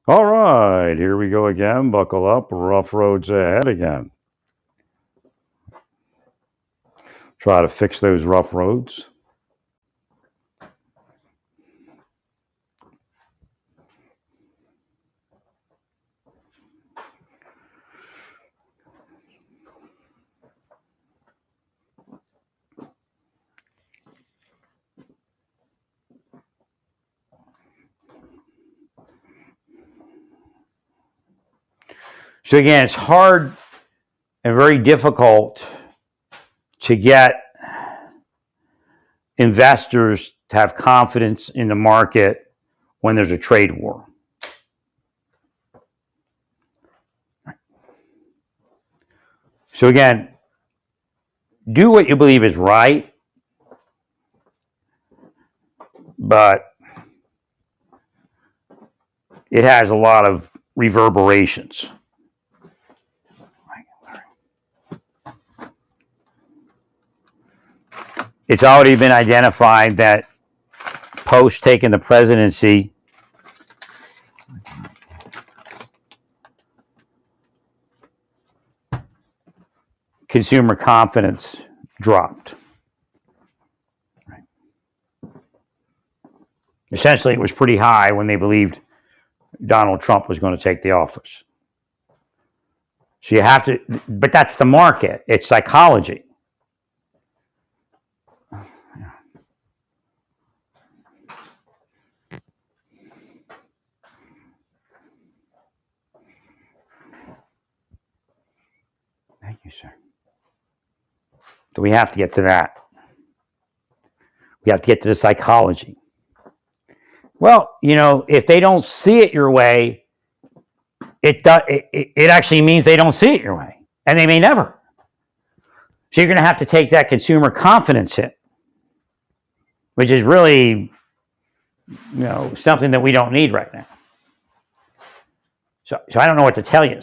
All right, here we go again. Buckle up. Rough roads ahead again. Try to fix those rough roads. So again, it's hard and very difficult to get investors to have confidence in the market when there's a trade war. So again, do what you believe is right, but it has a lot of reverberations. It's already been identified that post taking the presidency, consumer confidence dropped. Essentially, it was pretty high when they believed Donald Trump was going to take the office. So you have to, but that's the market. It's psychology. Thank you, sir. So we have to get to that. We have to get to the psychology. Well, if they don't see it your way, it actually means they don't see it your way, and they may never. So you're going to have to take that consumer confidence hit, which is really, something that we don't need right now. So I don't know what to tell you.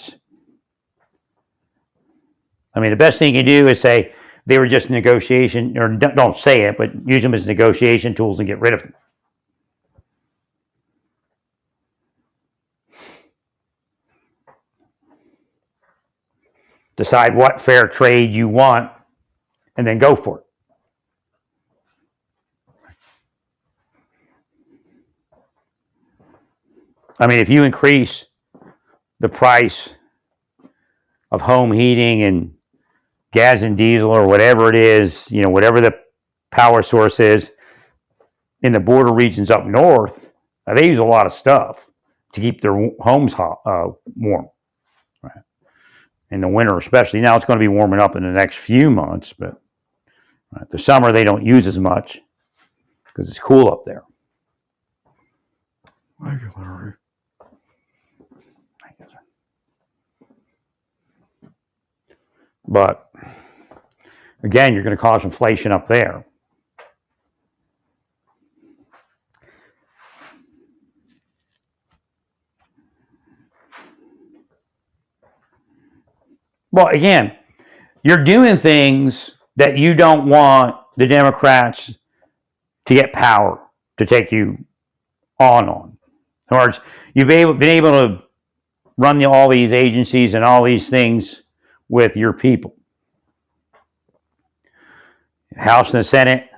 I mean, the best thing you can do is say they were just negotiation, or don't say it, but use them as negotiation tools and get rid of them. Decide what fair trade you want, and then go for it. I mean, if you increase the price of home heating and gas and diesel or whatever it is, whatever the power source is in the border regions up north, they use a lot of stuff to keep their homes hot, warm. Right. In the winter, especially. Now it's going to be warming up in the next few months, but the summer they don't use as much because it's cool up there. Thank you, Larry. But again, you're going to cause inflation up there. Well, again, you're doing things that you don't want the Democrats to get power to take you on. In other words, you've been able to run all these agencies and all these things with your people. The House and the Senate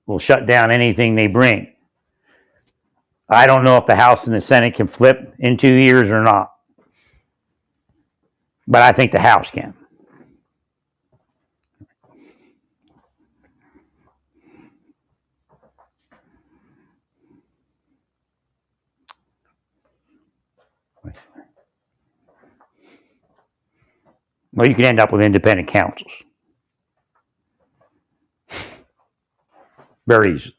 will shut down anything they bring. I don't know if the House and the Senate can flip in 2 years or not, but I think the House can. Well, you could end up with independent councils. Very easy.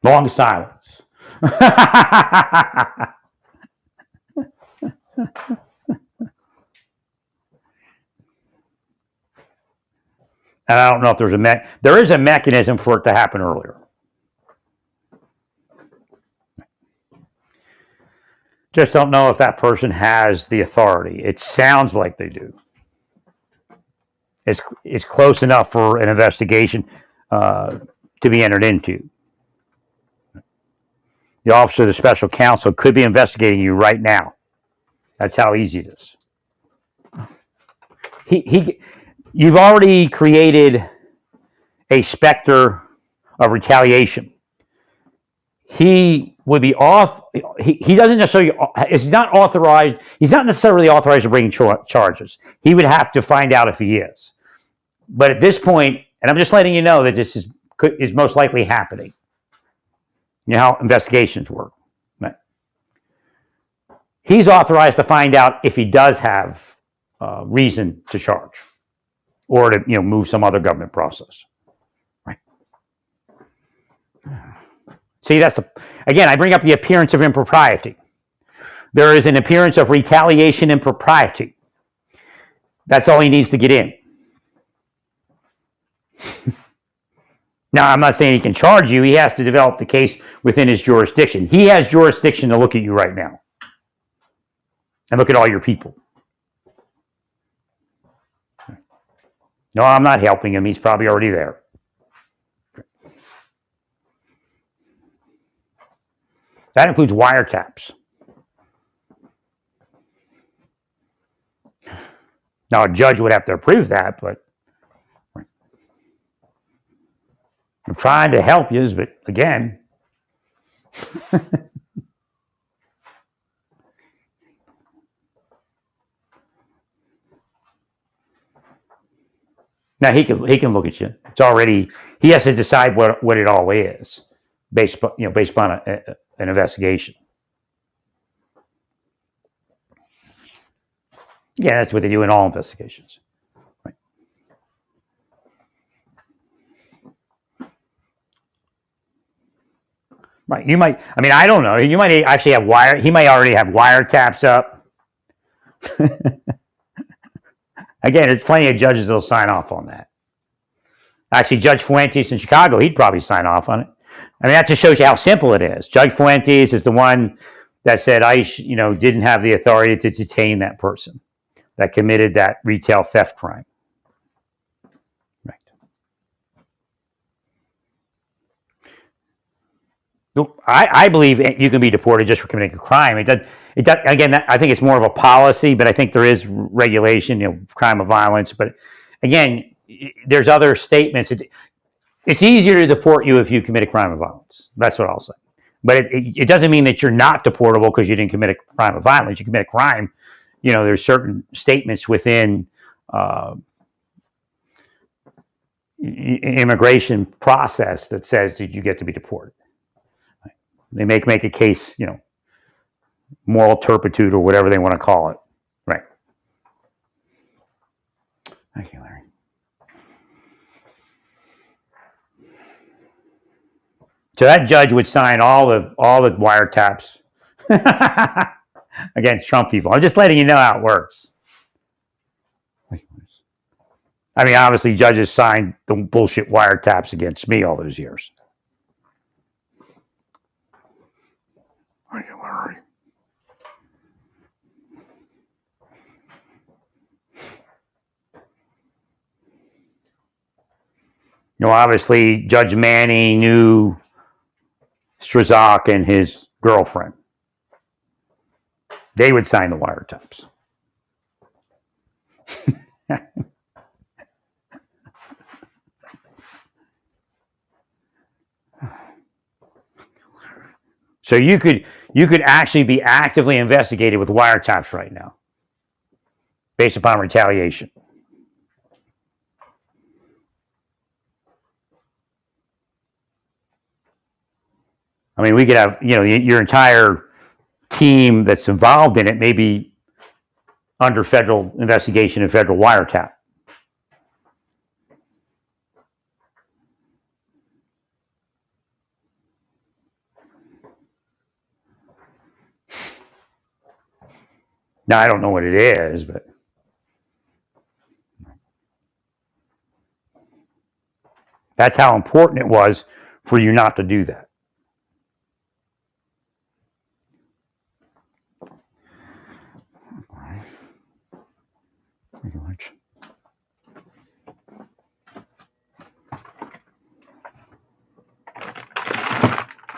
Long silence. And I don't know if there is a mechanism for it to happen earlier. Just don't know if that person has the authority. It sounds like they do. It's close enough for an investigation to be entered into. The officer of the special counsel could be investigating you right now. That's how easy it is. You've already created a specter of retaliation. He would be off. He doesn't necessarily. He's not authorized. He's not necessarily authorized to bring charges. He would have to find out if he is. But at this point, and I'm just letting you know that this is most likely happening. You know how investigations work. Right? He's authorized to find out if he does have reason to charge, or to move some other government process. Right? See, again, I bring up the appearance of impropriety. There is an appearance of retaliation impropriety. That's all he needs to get in. Now, I'm not saying he can charge you. He has to develop the case within his jurisdiction. He has jurisdiction to look at you right now and look at all your people. No, I'm not helping him. He's probably already there. That includes wiretaps. Now, a judge would have to approve that, but I'm trying to help you, but again, now he can look at you. It's already, he has to decide what it all is based upon an investigation. Yeah, that's what they do in all investigations. Right. Right. You might, I don't know. You might actually have he might already have wiretaps up. Again, there's plenty of judges that'll sign off on that. Actually, Judge Fuentes in Chicago, he'd probably sign off on it. That just shows you how simple it is. Judge Fuentes is the one that said ICE, didn't have the authority to detain that person that committed that retail theft crime. Right. I believe you can be deported just for committing a crime. Again, I think it's more of a policy, but I think there is regulation, crime of violence. But again, there's other statements. It's easier to deport you if you commit a crime of violence. That's what I'll say. But it doesn't mean that you're not deportable because you didn't commit a crime of violence. You commit a crime. There's certain statements within immigration process that says that you get to be deported. They make a case, moral turpitude or whatever they want to call it. Right. Thank you, Larry. So that judge would sign all the wiretaps against Trump people. I'm just letting you know how it works. Obviously, judges signed the bullshit wiretaps against me all those years. Thank you, Larry. Obviously, Judge Manny knew Strzok and his girlfriend. They would sign the wiretaps. So you could actually be actively investigated with wiretaps right now, based upon retaliation. We could have, your entire team that's involved in it may be under federal investigation and federal wiretap. Now, I don't know what it is, but that's how important it was for you not to do that.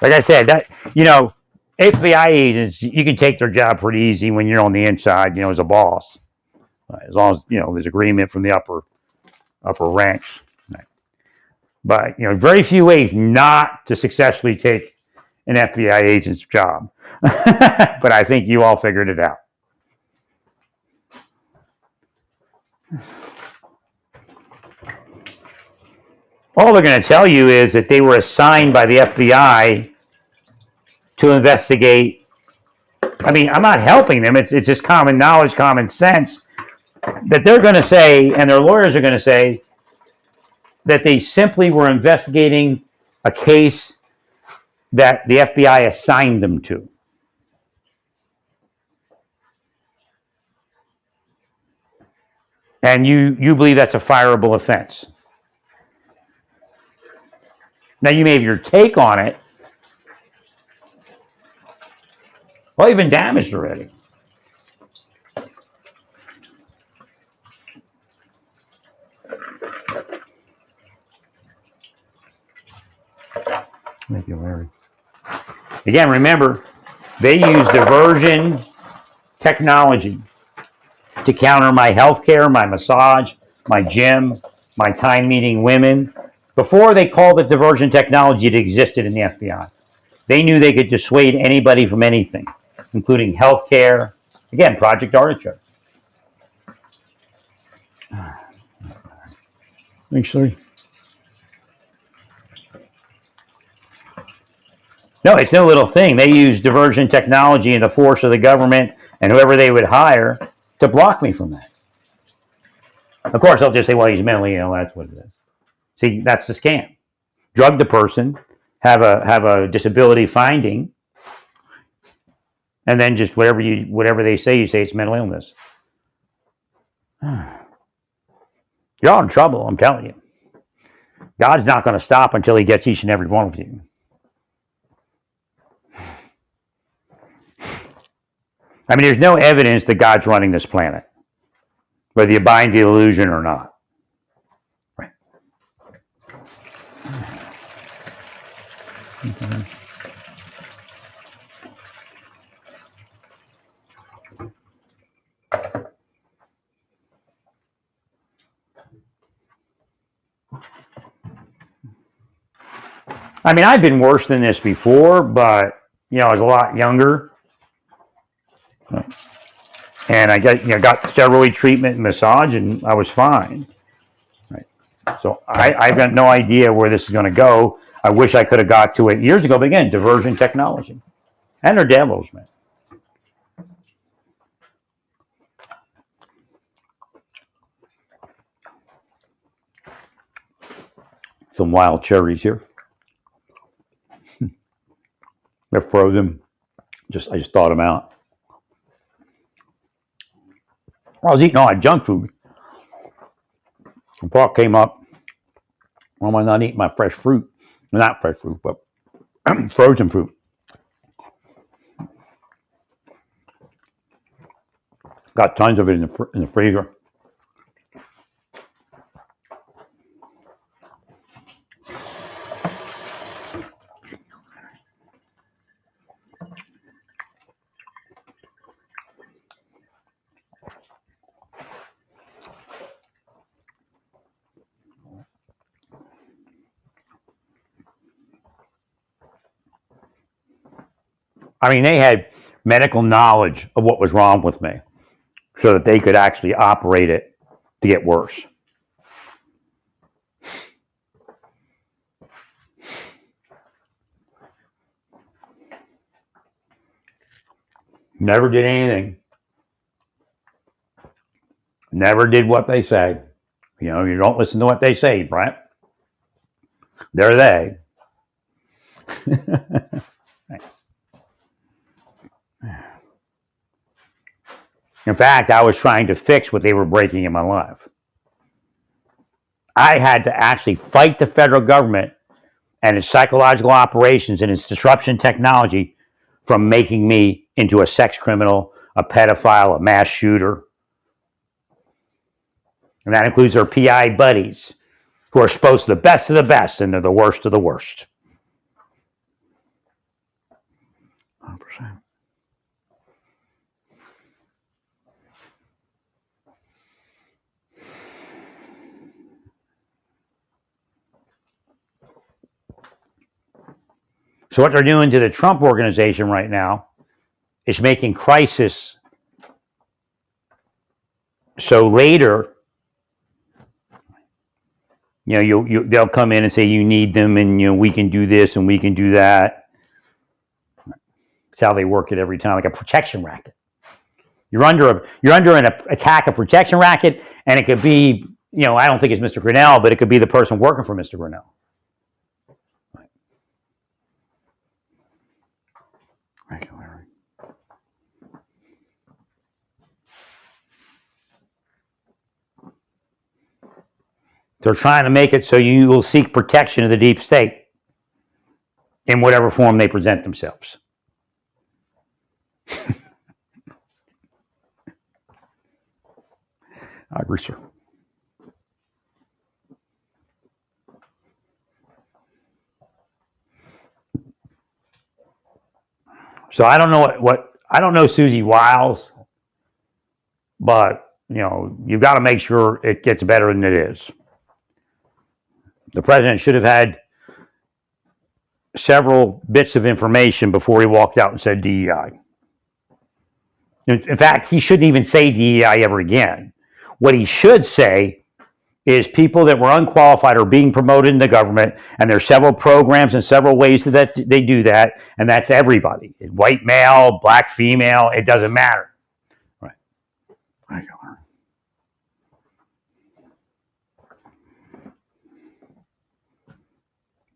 Like I said, that FBI agents, you can take their job pretty easy when you're on the inside, as a boss, as long as there's agreement from the upper ranks. But very few ways not to successfully take an FBI agent's job. But I think you all figured it out. All they're going to tell you is that they were assigned by the FBI to investigate. I mean, I'm not helping them. It's just common knowledge, common sense that they're going to say, and their lawyers are going to say, that they simply were investigating a case that the FBI assigned them to. And you believe that's a fireable offense. Now, you may have your take on it. Well, you've been damaged already. Thank you, Larry. Again, remember, they use diversion technology to counter my healthcare, my massage, my gym, my time meeting women. Before they called it diversion technology, it existed in the FBI. They knew they could dissuade anybody from anything, including healthcare. Again, Project Artichoke. Thanks, Larry. No, it's no little thing. They use diversion technology and the force of the government and whoever they would hire to block me from that. Of course, they'll just say, well, he's mentally ill. That's what it is. See, that's the scam. Drug the person, have a disability finding, and then just whatever they say, you say it's mental illness. You're all in trouble, I'm telling you. God's not going to stop until he gets each and every one of you. I mean, there's no evidence that God's running this planet, whether you buy into the illusion or not. Right. Okay. I mean, I've been worse than this before, but I was a lot younger. And I got steroid treatment and massage, and I was fine. Right. So I've got no idea where this is going to go. I wish I could have got to it years ago. But again, diversion technology. And they're devils, man. Some wild cherries here. They're frozen. I just thawed them out. I was eating all that junk food. The thought came up, why am I not eating my fresh fruit? Not fresh fruit, but frozen fruit. Got tons of it in the freezer. I mean, they had medical knowledge of what was wrong with me so that they could actually operate it to get worse. Never did anything. Never did what they say. You don't listen to what they say, Brent. They're they. In fact, I was trying to fix what they were breaking in my life. I had to actually fight the federal government and its psychological operations and its disruption technology from making me into a sex criminal, a pedophile, a mass shooter. And that includes their PI buddies, who are supposed to be the best of the best, and they're the worst of the worst. 100%. So what they're doing to the Trump organization right now is making crisis so later, they'll come in and say you need them, and we can do this and we can do that. That's how they work it every time, like a protection racket. You're under an attack, a protection racket, and it could be, I don't think it's Mr. Grinnell, but it could be the person working for Mr. Grinnell. Right. They're trying to make it so you will seek protection of the deep state in whatever form they present themselves. I agree, sir. So I don't know I don't know Susie Wiles, but you've got to make sure it gets better than it is. The president should have had several bits of information before he walked out and said DEI. In fact, he shouldn't even say DEI ever again. What he should say is people that were unqualified are being promoted in the government, and there's several programs and several ways that they do that, and that's everybody. White male, black female, it doesn't matter. Right.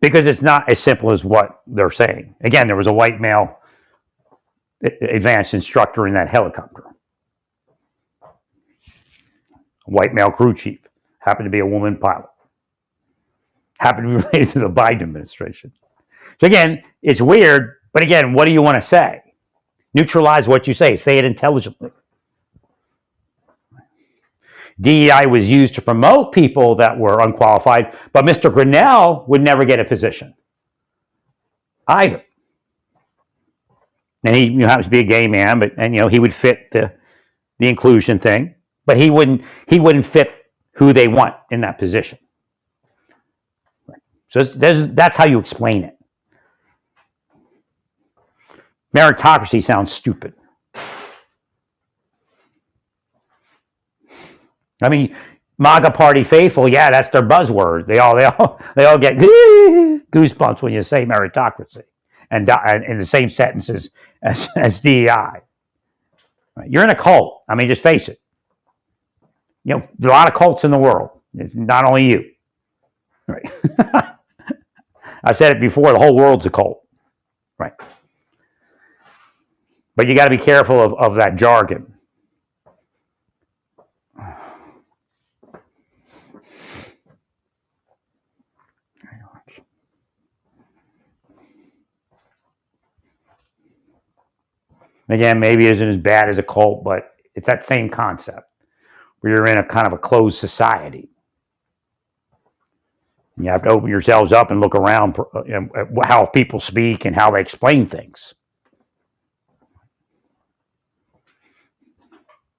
Because it's not as simple as what they're saying. Again, there was a white male advanced instructor in that helicopter. A white male crew chief. Happened to be a woman pilot. Happened to be related to the Biden administration. So again, it's weird, but again, what do you want to say? Neutralize what you say. Say it intelligently. DEI was used to promote people that were unqualified, but Mr. Grinnell would never get a position either. And he happens to be a gay man, but he would fit the inclusion thing, but he wouldn't fit who they want in that position. So that's how you explain it. Meritocracy sounds stupid. I mean, MAGA party faithful, yeah, that's their buzzword. They all get goosebumps when you say meritocracy, and in the same sentences as DEI. Right? You're in a cult. I mean, just face it. There's a lot of cults in the world. It's not only you. Right? I've said it before. The whole world's a cult. Right? But you got to be careful of that jargon. Again, maybe it isn't as bad as a cult, but it's that same concept where you're in a kind of a closed society. And you have to open yourselves up and look around at how people speak and how they explain things.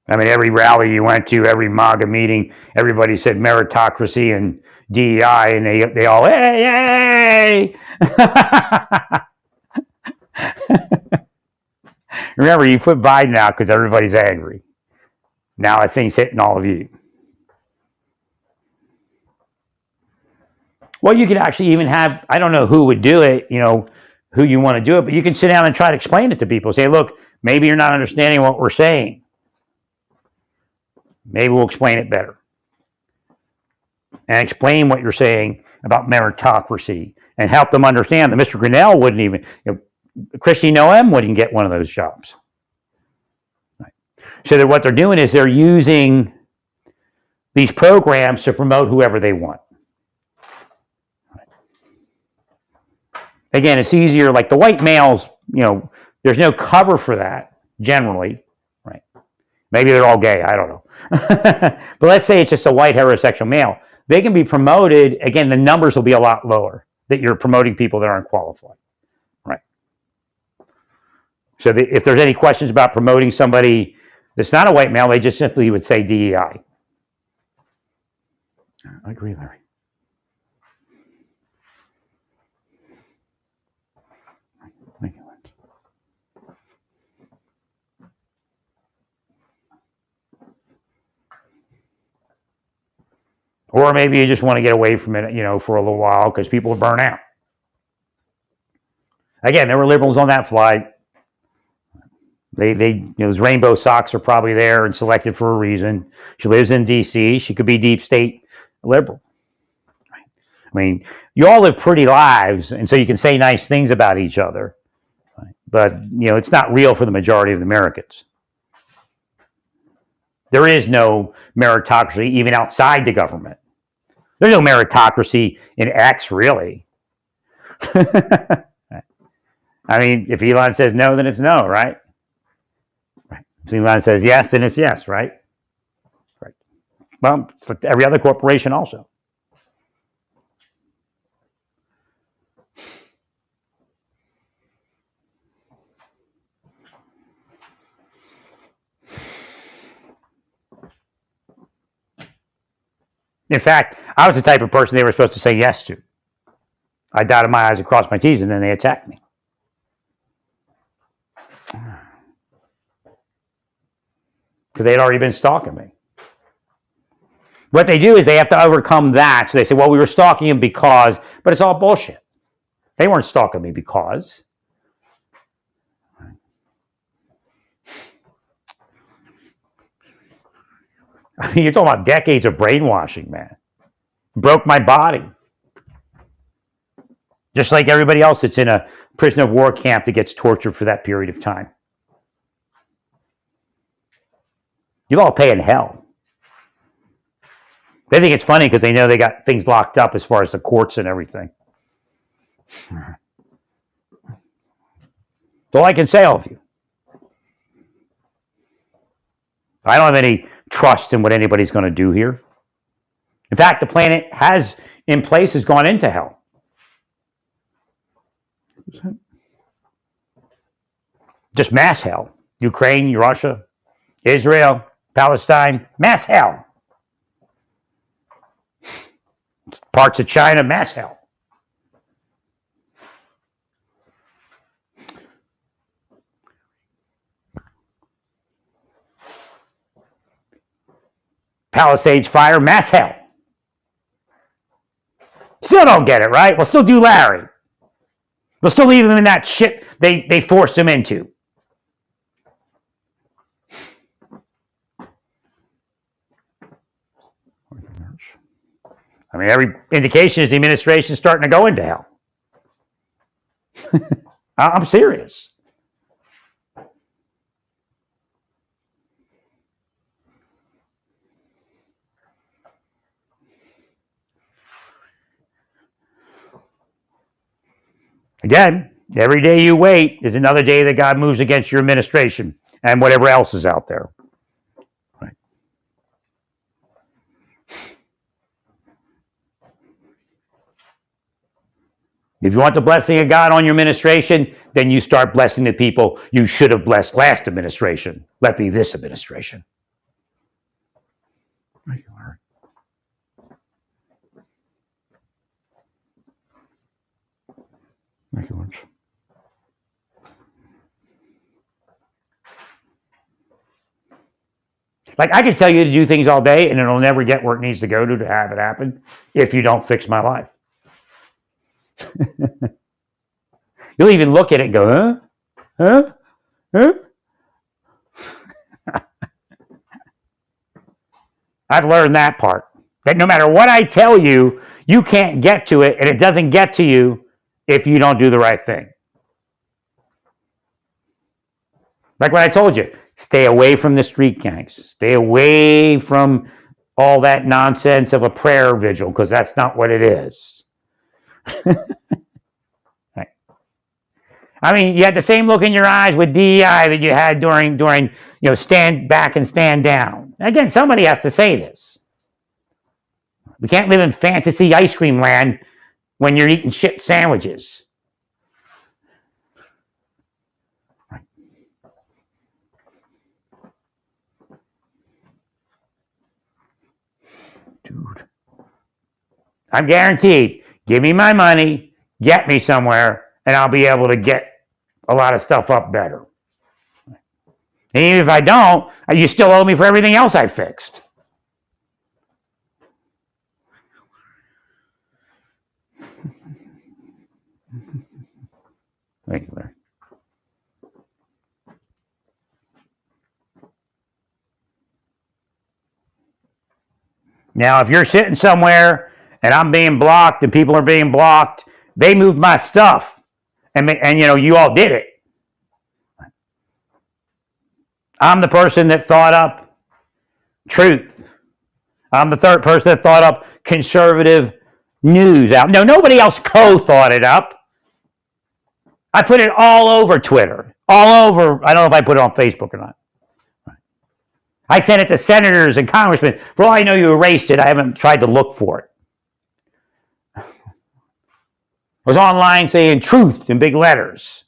I mean, every rally you went to, every MAGA meeting, everybody said meritocracy and DEI, and they all, hey, hey! Remember, you put Biden out because everybody's angry. Now that thing's hitting all of you. Well, you could actually even have, I don't know who would do it, who you want to do it, but you can sit down and try to explain it to people. Say, look, maybe you're not understanding what we're saying. Maybe we'll explain it better. And explain what you're saying about meritocracy and help them understand that Mr. Grinnell wouldn't even, Kristi Noem wouldn't get one of those jobs. Right. So that what they're doing is they're using these programs to promote whoever they want. Again, it's easier, like the white males, there's no cover for that generally, right? Maybe they're all gay, I don't know. But let's say it's just a white heterosexual male. They can be promoted, again, the numbers will be a lot lower that you're promoting people that aren't qualified, right? So if there's any questions about promoting somebody that's not a white male, they just simply would say DEI. I agree, Larry. Thank you, Lance. Or maybe you just want to get away from it, for a little while because people burn out. Again, there were liberals on that flight. Those rainbow socks are probably there and selected for a reason. She lives in D.C. She could be deep state liberal. I mean, you all live pretty lives, and so you can say nice things about each other. But, it's not real for the majority of the Americans. There is no meritocracy even outside the government. There's no meritocracy in X, really. I mean, if Elon says no, then it's no, right? If Elon says yes, then it's yes, right? Right. Well, it's like every other corporation also. In fact, I was the type of person they were supposed to say yes to. I dotted my I's and crossed my T's, and then they attacked me. Because they had already been stalking me. What they do is they have to overcome that. So they say, well, we were stalking him because, but it's all bullshit. They weren't stalking me because. I mean, you're talking about decades of brainwashing, man. Broke my body. Just like everybody else that's in a prisoner of war camp that gets tortured for that period of time. You'll all pay in hell. They think it's funny because they know they got things locked up as far as the courts and everything. That's all I can say, all of you. I don't have any trust in what anybody's going to do here. In fact, the planet has, in places, gone into hell. Just mass hell. Ukraine, Russia, Israel, Palestine, mass hell. Parts of China, mass hell. Palisades fire, mass hell. Still don't get it, right? We'll still do Larry. We'll still leave him in that shit they forced him into. I mean, every indication is the administration is starting to go into hell. I'm serious. Again, every day you wait is another day that God moves against your administration and whatever else is out there. Right. If you want the blessing of God on your administration, then you start blessing the people you should have blessed last administration. Let be this administration. Thank you, Larry. Thank you, Lynch. Like, I could tell you to do things all day, and it'll never get where it needs to go to have it happen if you don't fix my life. You'll even look at it and go, huh? I've learned that part. That no matter what I tell you, you can't get to it, and it doesn't get to you if you don't do the right thing. Like what I told you, Stay away from the street gangs. Stay away from all that nonsense of a prayer vigil, because that's not what it is. Right. I mean, you had the same look in your eyes with DEI that you had during stand back and stand down. Again, somebody has to say this. We can't live in fantasy ice cream land when you're eating shit sandwiches. Dude. I'm guaranteed, give me my money, get me somewhere, and I'll be able to get a lot of stuff up better. And even if I don't, you still owe me for everything else I fixed. Thank you, Larry. Now, if you're sitting somewhere and I'm being blocked and people are being blocked, they moved my stuff, and you all did it. I'm the person that thought up truth. I'm the third person that thought up conservative news out. No, nobody else co-thought it up. I put it all over Twitter, all over. I don't know if I put it on Facebook or not. I sent it to senators and congressmen. For all I know, you erased it. I haven't tried to look for it. I was online saying truth in big letters.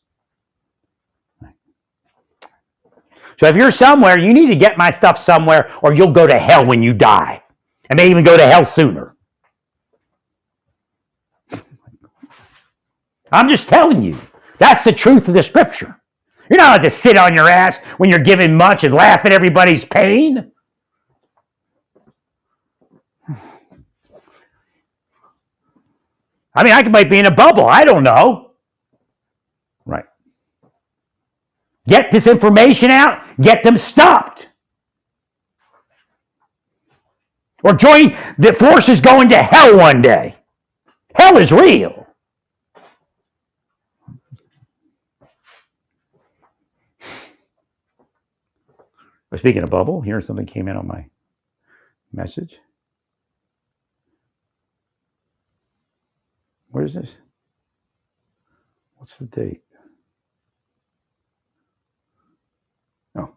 So if you're somewhere, you need to get my stuff somewhere, or you'll go to hell when you die. And may even go to hell sooner. I'm just telling you. That's the truth of the scripture. You're not allowed to sit on your ass when you're given much and laugh at everybody's pain. I mean, I might be in a bubble. I don't know. Right. Get this information out. Get them stopped. Or join the forces going to hell one day. Hell is real. Speaking of bubble, here's something came in on my message. Where is this? What's the date? Oh.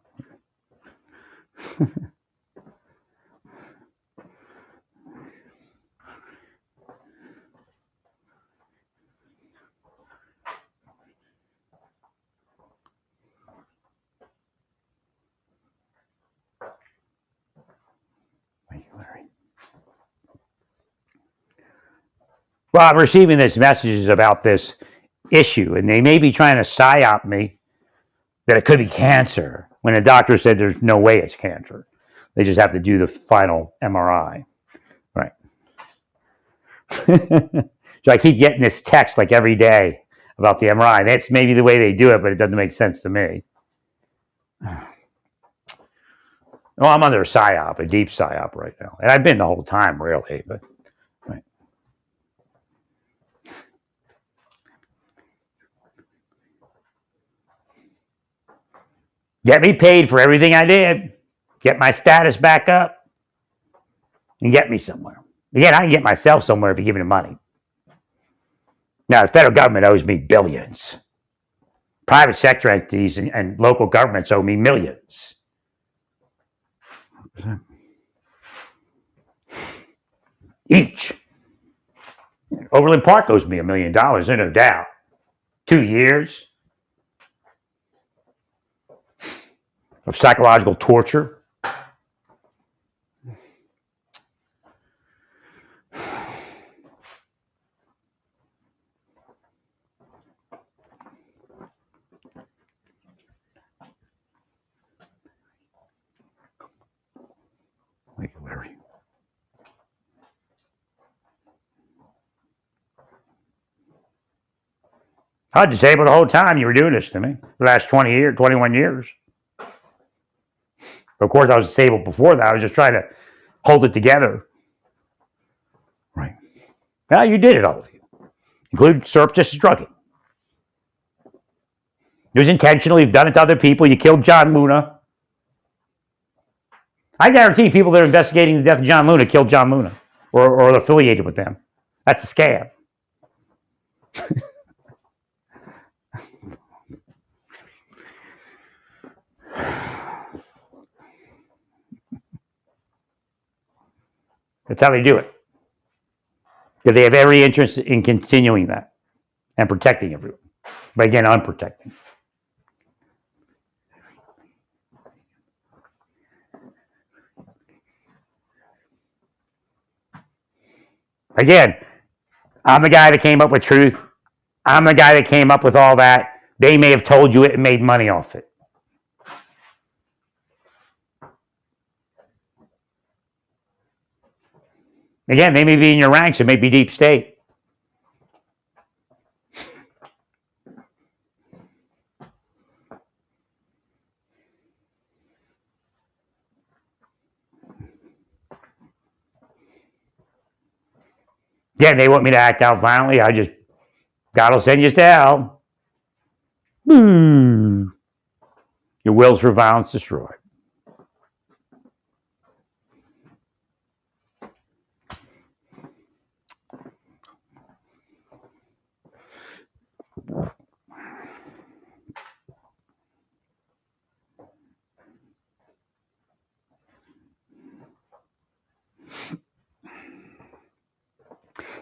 Well, I'm receiving these messages about this issue, and they may be trying to psyop me that it could be cancer, when the doctor said there's no way it's cancer. They just have to do the final MRI. Right. So I keep getting this text like every day about the MRI. That's maybe the way they do it, but it doesn't make sense to me. Well, I'm under a psyop, a deep psyop right now. And I've been the whole time, really, but right. Get me paid for everything I did. Get my status back up. And get me somewhere. Again, I can get myself somewhere if you give me the money. Now, the federal government owes me billions. Private sector entities and local governments owe me millions. Each. Overland Park owes me $1 million, there's no doubt. 2 years of psychological torture. Thank you, Larry. I was disabled the whole time you were doing this to me. The last 20 years, 21 years. Of course, I was disabled before that. I was just trying to hold it together. Right. Now you did it, all of you. Including surreptitious drugging. It was intentional. You've done it to other people. You killed John Luna. I guarantee people that are investigating the death of John Luna killed John Luna or are affiliated with them. That's a scam. That's how they do it. Because they have every interest in continuing that and protecting everyone. But again, unprotecting. Again, I'm the guy that came up with truth. I'm the guy that came up with all that. They may have told you it and made money off it. Again, they may be in your ranks. It may be deep state. Again, they want me to act out violently. God will send you to hell. Your wills for violence destroyed.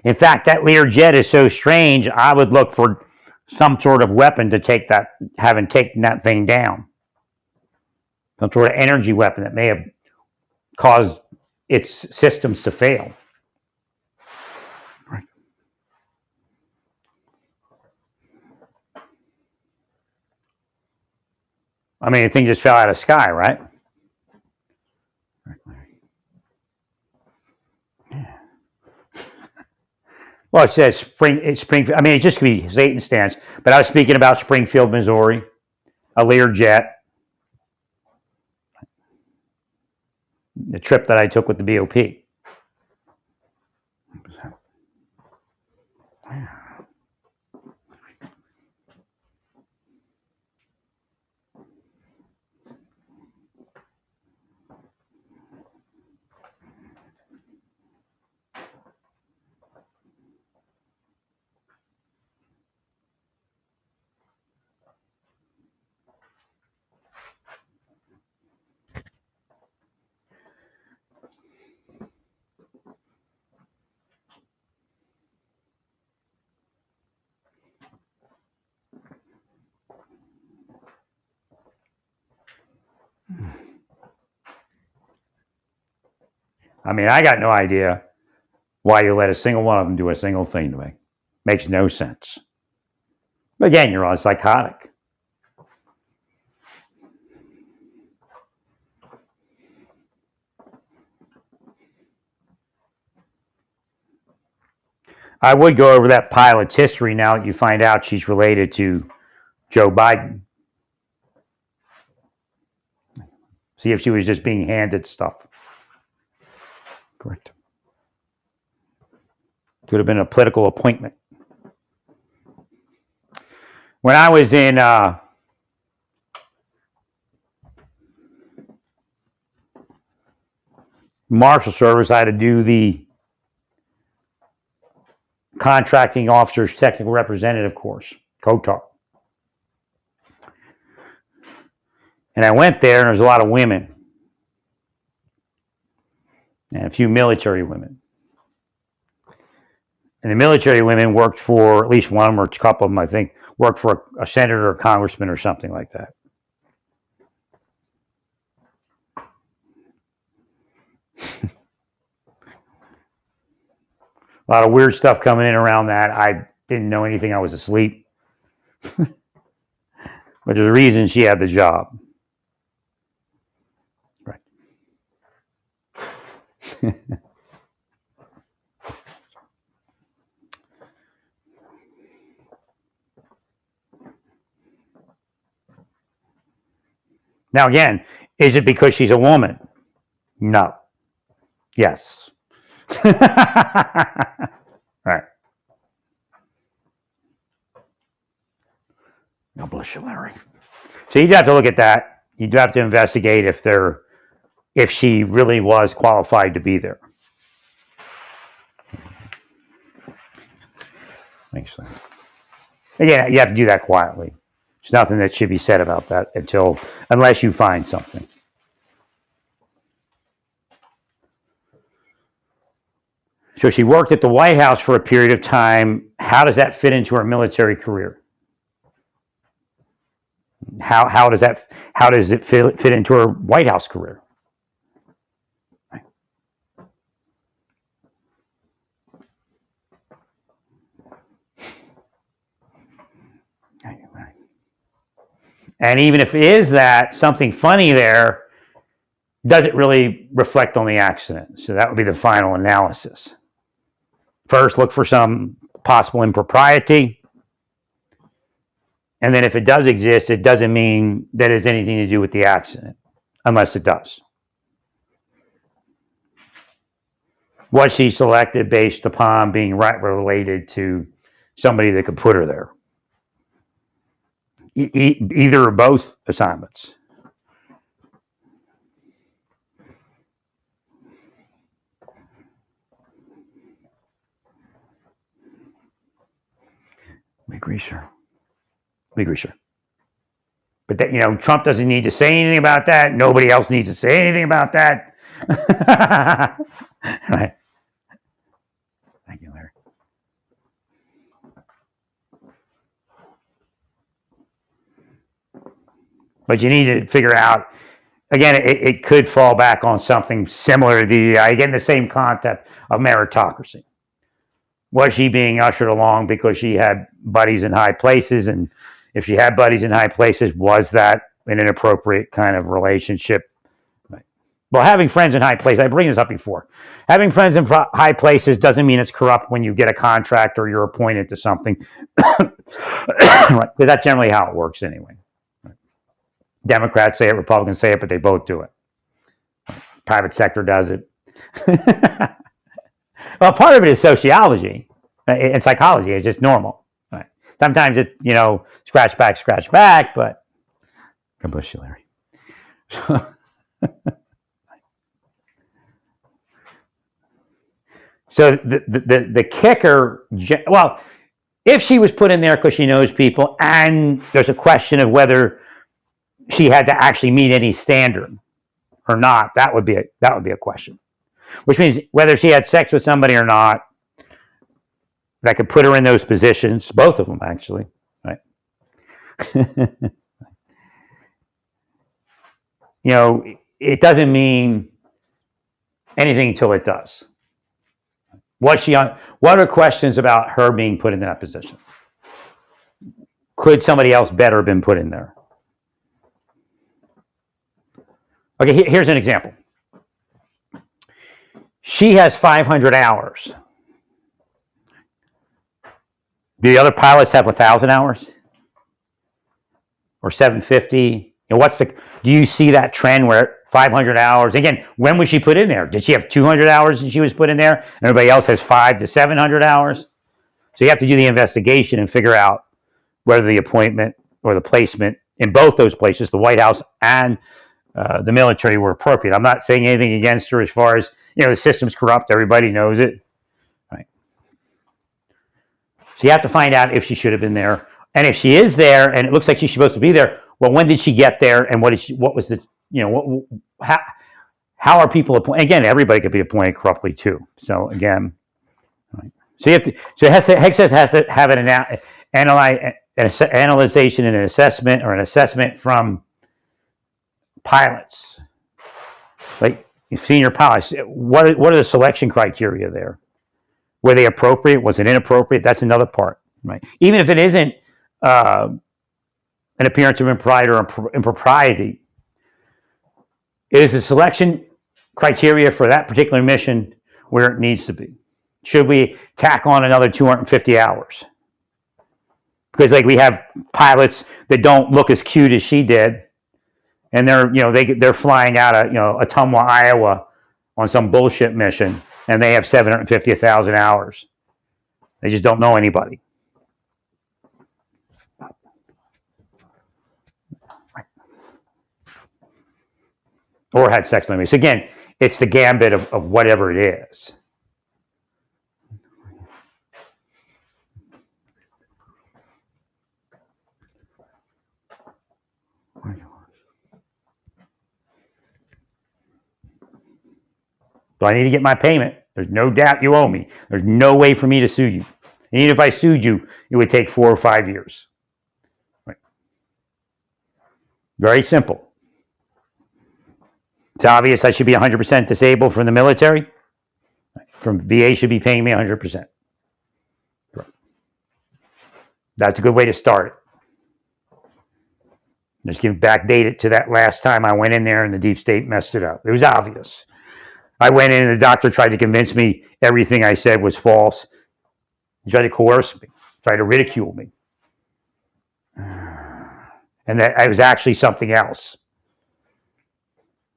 In fact, that Learjet is so strange, I would look for some sort of weapon to take that, having taken that thing down. Some sort of energy weapon that may have caused its systems to fail. Right. I mean, the thing just fell out of the sky, right? Well, it says Springfield. I mean, it just could be Satan stance. But I was speaking about Springfield, Missouri, a Learjet. The trip that I took with the BOP. I mean, I got no idea why you let a single one of them do a single thing to me. Makes no sense. But again, you're all psychotic. I would go over that pilot's history now that you find out she's related to Joe Biden. See if she was just being handed stuff. Correct. Could have been a political appointment. When I was in Marshal Service, I had to do the contracting officer's technical representative course, COTAR. And I went there, and there was a lot of women and a few military women. And the military women worked for, at least one of them or a couple of them, I think, worked for a senator or congressman or something like that. A lot of weird stuff coming in around that. I didn't know anything. I was asleep. But there's a reason she had the job. Right. Now, again, is it because she's a woman? No. Yes. Right. God bless you, Larry. So you do have to look at that. You do have to investigate if they're if she really was qualified to be there. Makes sense. Again, you have to do that quietly. There's nothing that should be said about that unless you find something. So she worked at the White House for a period of time. How does that fit into her military career? How does it fit into her White House career? And even if it is that something funny there, does it really reflect on the accident? So that would be the final analysis. First, look for some possible impropriety. And then if it does exist, it doesn't mean that it has anything to do with the accident, unless it does. Was she selected based upon being related to somebody that could put her there? Either or both assignments. We agree, sir. But that, Trump doesn't need to say anything about that. Nobody else needs to say anything about that. Right. Thank you, Larry. But you need to figure out, again, it could fall back on something similar to the same concept of meritocracy. Was she being ushered along because she had buddies in high places? And if she had buddies in high places, was that an inappropriate kind of relationship? Right. Well, having friends in high places, I bring this up before. Having friends in high places doesn't mean it's corrupt when you get a contract or you're appointed to something. Right. Because that's generally how it works anyway. Right. Democrats say it, Republicans say it, but they both do it. Private sector does it. Well, part of it is sociology and psychology. It's just normal. Right. Sometimes it's, scratch back, but God bless you, Larry. So the kicker, well, if she was put in there because she knows people and there's a question of whether she had to actually meet any standard or not, that would be a question. Which means whether she had sex with somebody or not, that could put her in those positions, both of them actually, right? It doesn't mean anything until it does. What are questions about her being put in that position? Could somebody else better have been put in there? Okay, here's an example. She has 500 hours. Do the other pilots have 1,000 hours? Or 750? Do you see that trend where 500 hours? Again, when was she put in there? Did she have 200 hours and she was put in there? And everybody else has 500 to 700 hours? So you have to do the investigation and figure out whether the appointment or the placement in both those places, the White House and the military, were appropriate. I'm not saying anything against her as far as, the system's corrupt. Everybody knows it. Right. So you have to find out if she should have been there. And if she is there and it looks like she's supposed to be there, well, when did she get there? And what was the, how are people appointed? Again, everybody could be appointed corruptly too. So again, right. So HCSS has to have an analyzation and an assessment, or an assessment from pilots. Like senior pilots, what are the selection criteria there? Were they appropriate? Was it inappropriate? That's another part, right? Even if it isn't an appearance of impropriety, is the selection criteria for that particular mission where it needs to be? Should we tack on another 250 hours? Because we have pilots that don't look as cute as she did, and they're flying out of Ottumwa, Iowa, on some bullshit mission, and they have 750,000 hours. They just don't know anybody. or had sex with anybody. So again, it's the gambit of whatever it is. So I need to get my payment. There's no doubt you owe me. There's no way for me to sue you. And even if I sued you, it would take 4 or 5 years. Right. Very simple. It's obvious I should be 100% disabled from the military. From VA should be paying me 100%. That's a good way to start it. Just backdate it to that last time I went in there and the deep state messed it up. It was obvious. I went in and the doctor tried to convince me everything I said was false. He tried to coerce me, tried to ridicule me. And that I was actually something else.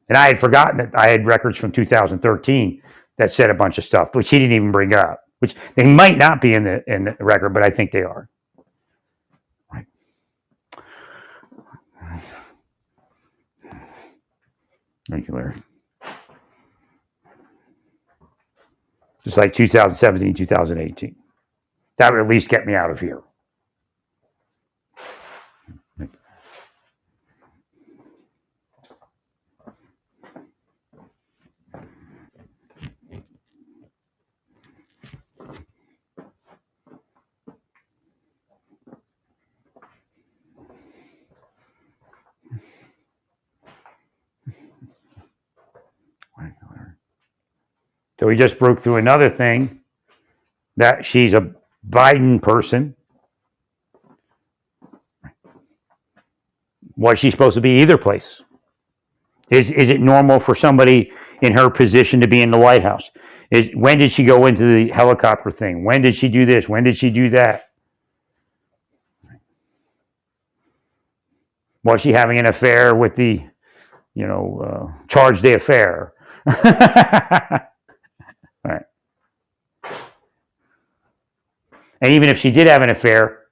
And I had forgotten that I had records from 2013 that said a bunch of stuff, which he didn't even bring up, which they might not be in the record, but I think they are. Right. Thank you, Larry. Just like 2017, 2018. That would at least get me out of here. So we just broke through another thing, that she's a Biden person. Was she supposed to be either place? Is it normal for somebody in her position to be in the White House? When did she go into the helicopter thing? When did she do this? When did she do that? Was she having an affair with the, charge d'affaire? Right. And even if she did have an affair,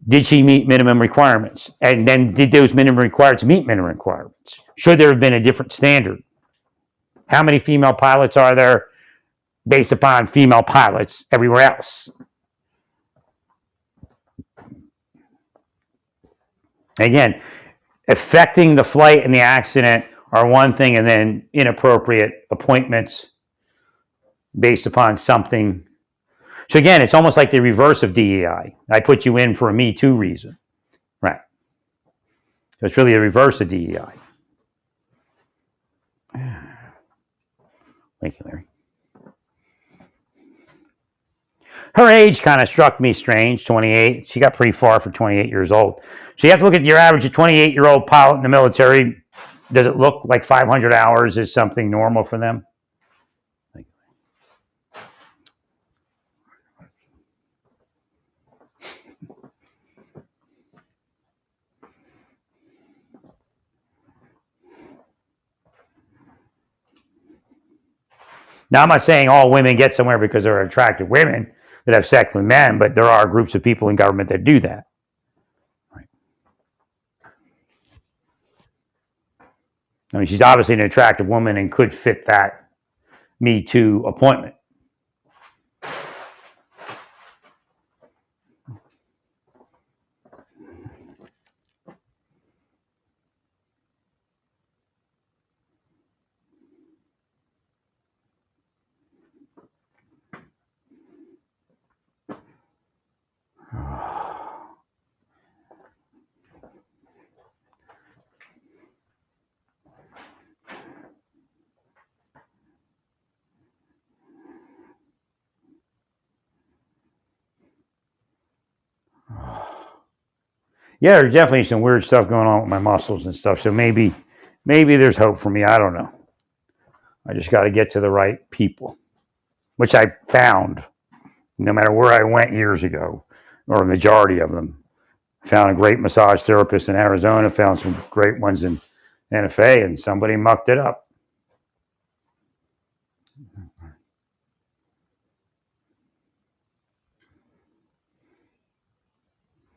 did she meet minimum requirements? And then did those minimum requirements meet minimum requirements? Should there have been a different standard? How many female pilots are there based upon female pilots everywhere else? Again, affecting the flight and the accident are one thing, and then inappropriate appointments based upon something. So again, it's almost like the reverse of DEI. I put you in for a Me Too reason. Right. So it's really the reverse of DEI. Thank you, Larry. Her age kind of struck me strange, 28. She got pretty far for 28 years old. So you have to look at your average 28-year-old pilot in the military. Does it look like 500 hours is something normal for them? Now, I'm not saying all women get somewhere because they're attractive women that have sex with men, but there are groups of people in government that do that. Right. I mean, she's obviously an attractive woman and could fit that Me Too appointment. Yeah, there's definitely some weird stuff going on with my muscles and stuff. So maybe there's hope for me. I don't know. I just got to get to the right people, which I found no matter where I went years ago, or a majority of them. I found a great massage therapist in Arizona, found some great ones in NFA, and somebody mucked it up.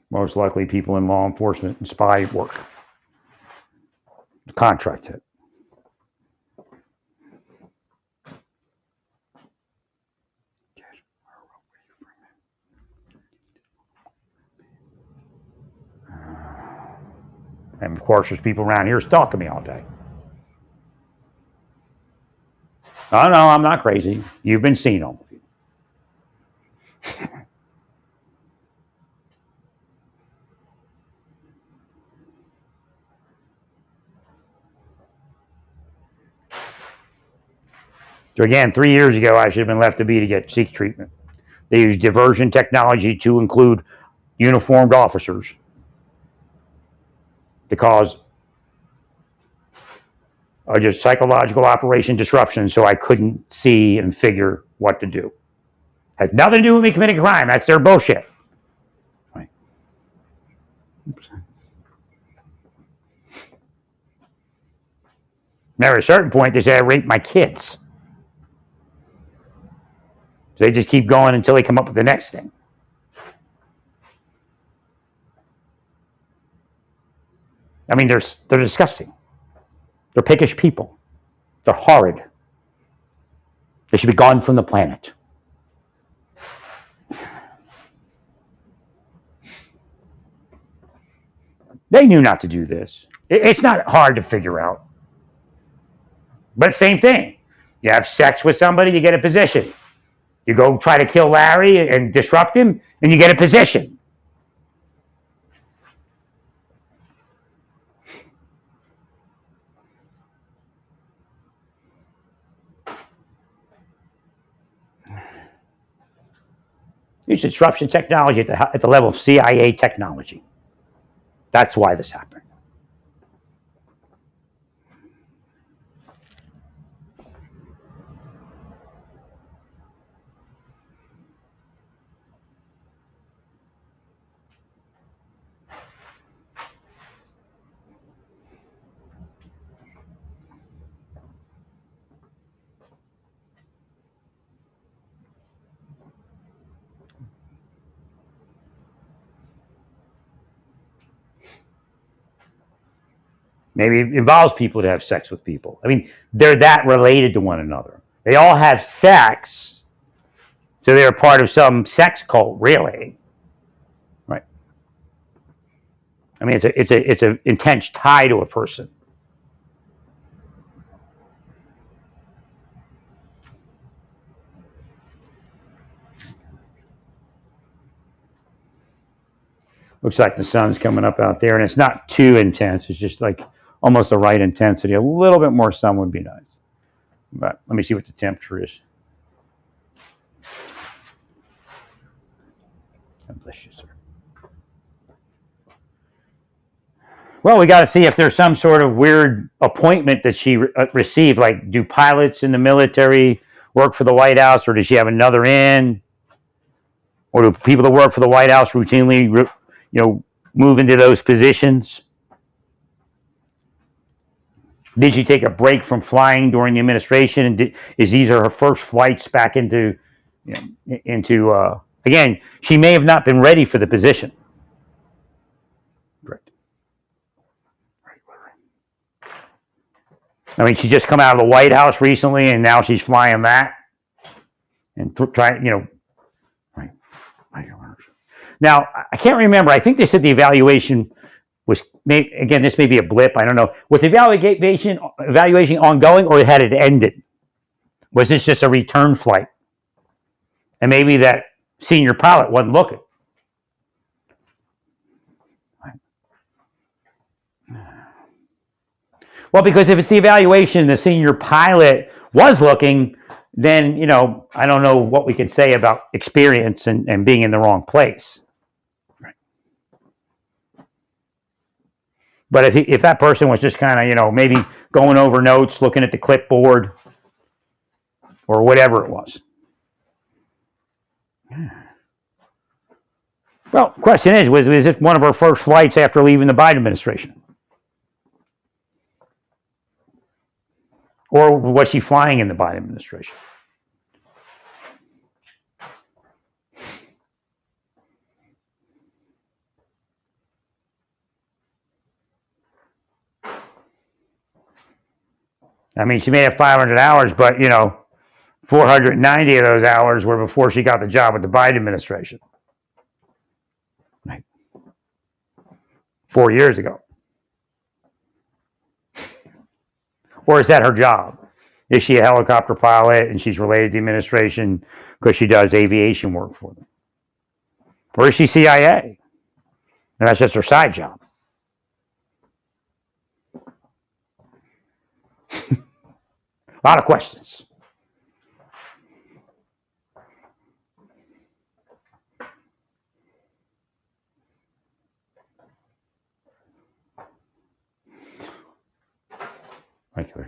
Most likely people in law enforcement and spy work. contract hit. And of course, there's people around here stalking me all day. Oh no, I'm not crazy. You've been seen on. So again, 3 years ago, I should have been left to be to get seek treatment. They use diversion technology to include uniformed officers to cause just psychological operation disruption, so I couldn't see and figure what to do. Has nothing to do with me committing a crime. That's their bullshit. Right. Now, at a certain point, they say I raped my kids. So they just keep going until they come up with the next thing. I mean, they're disgusting. They're pickish people. They're horrid. They should be gone from the planet. They knew not to do this. It's not hard to figure out. But same thing. You have sex with somebody, you get a position. You go try to kill Larry and disrupt him, and you get a position. Use disruption technology at the level of CIA technology. That's why this happened. Maybe it involves people to have sex with people. I mean, they're that related to one another. They all have sex, so they're part of some sex cult, really. Right. I mean, it's an intense tie to a person. Looks like the sun's coming up out there, and it's not too intense. It's just like almost the right intensity. A little bit more sun would be nice. But let me see what the temperature is. God bless you, sir. Well, we got to see if there's some sort of weird appointment that she received. Like, do pilots in the military work for the White House, or does she have another in? Or do people that work for the White House routinely, move into those positions? Did she take a break from flying during the administration? And is these are her first flights back into? Again, she may have not been ready for the position. Right. I mean, she just come out of the White House recently, and now she's flying that and trying, right. Now, I can't remember. I think they said the evaluation was, again, this may be a blip. I don't know. Was the evaluation ongoing, or had it ended? Was this just a return flight? And maybe that senior pilot wasn't looking. Well, because if it's the evaluation, the senior pilot was looking, then, I don't know what we could say about experience and being in the wrong place. Right. But if that person was just kind of, maybe going over notes, looking at the clipboard, or whatever it was. Well, question is, was it one of her first flights after leaving the Biden administration? Or was she flying in the Biden administration? I mean, she may have 500 hours, but, 490 of those hours were before she got the job with the Biden administration. Right. 4 years ago. Or is that her job? Is she a helicopter pilot and she's related to the administration because she does aviation work for them? Or is she CIA? And that's just her side job. A lot of questions. Thank you.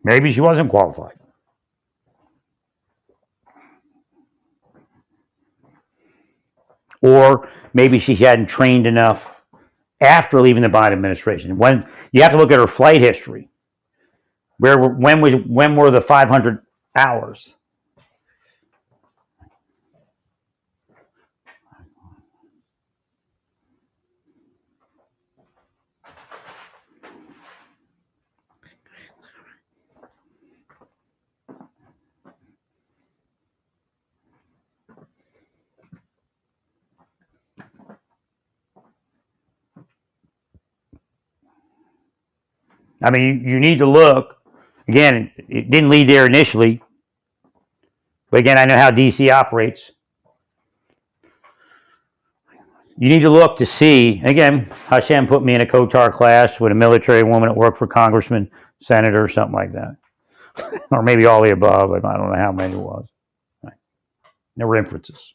Maybe she wasn't qualified. Or maybe she hadn't trained enough after leaving the Biden administration. When you have to look at her flight history. When were the 500 hours? I mean, you need to look. Again, it didn't lead there initially. But again, I know how DC operates. You need to look to see. Again, Hashem put me in a Kotar class with a military woman that worked for congressman, senator, something like that. Or maybe all the above. I don't know how many it was. Right. There were inferences.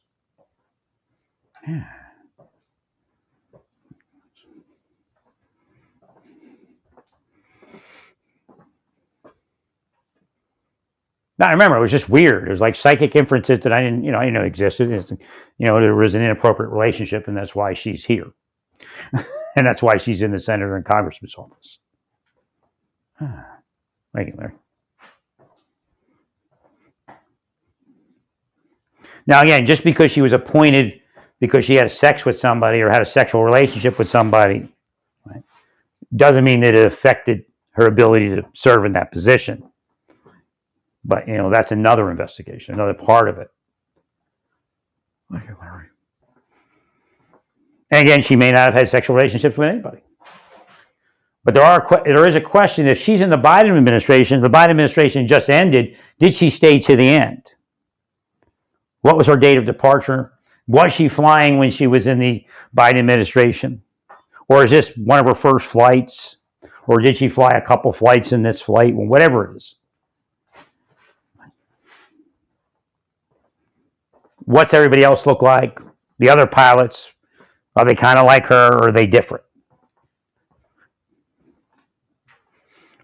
Yeah. Now, I remember it was just weird. It was like psychic inferences that I didn't know existed. There was an inappropriate relationship, and that's why she's here, and that's why she's in the senator and congressman's office. Thank you, Larry. Now, again, just because she was appointed because she had sex with somebody or had a sexual relationship with somebody, right, doesn't mean that it affected her ability to serve in that position. But, that's another investigation, another part of it. Okay, Larry. And again, she may not have had sexual relationships with anybody. But there is a question, if she's in the Biden administration just ended, did she stay to the end? What was her date of departure? Was she flying when she was in the Biden administration? Or is this one of her first flights? Or did she fly a couple flights in this flight? Well, whatever it is. What's everybody else look like? The other pilots, are they kind of like her, or are they different?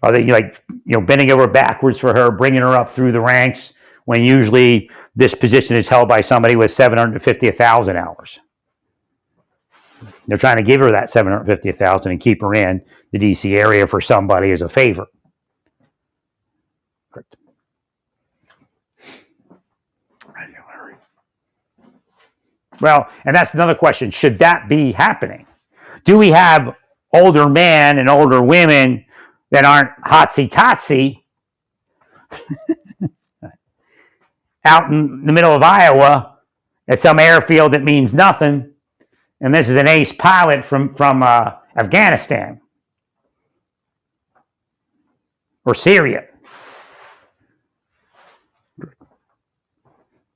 Are they bending over backwards for her, bringing her up through the ranks, when usually this position is held by somebody with 750, 1,000 hours? They're trying to give her that 750, 1,000 and keep her in the DC area for somebody as a favor. Correct. Well, and that's another question. Should that be happening? Do we have older men and older women that aren't hotsy-totsy out in the middle of Iowa at some airfield that means nothing, and this is an ace pilot from Afghanistan or Syria,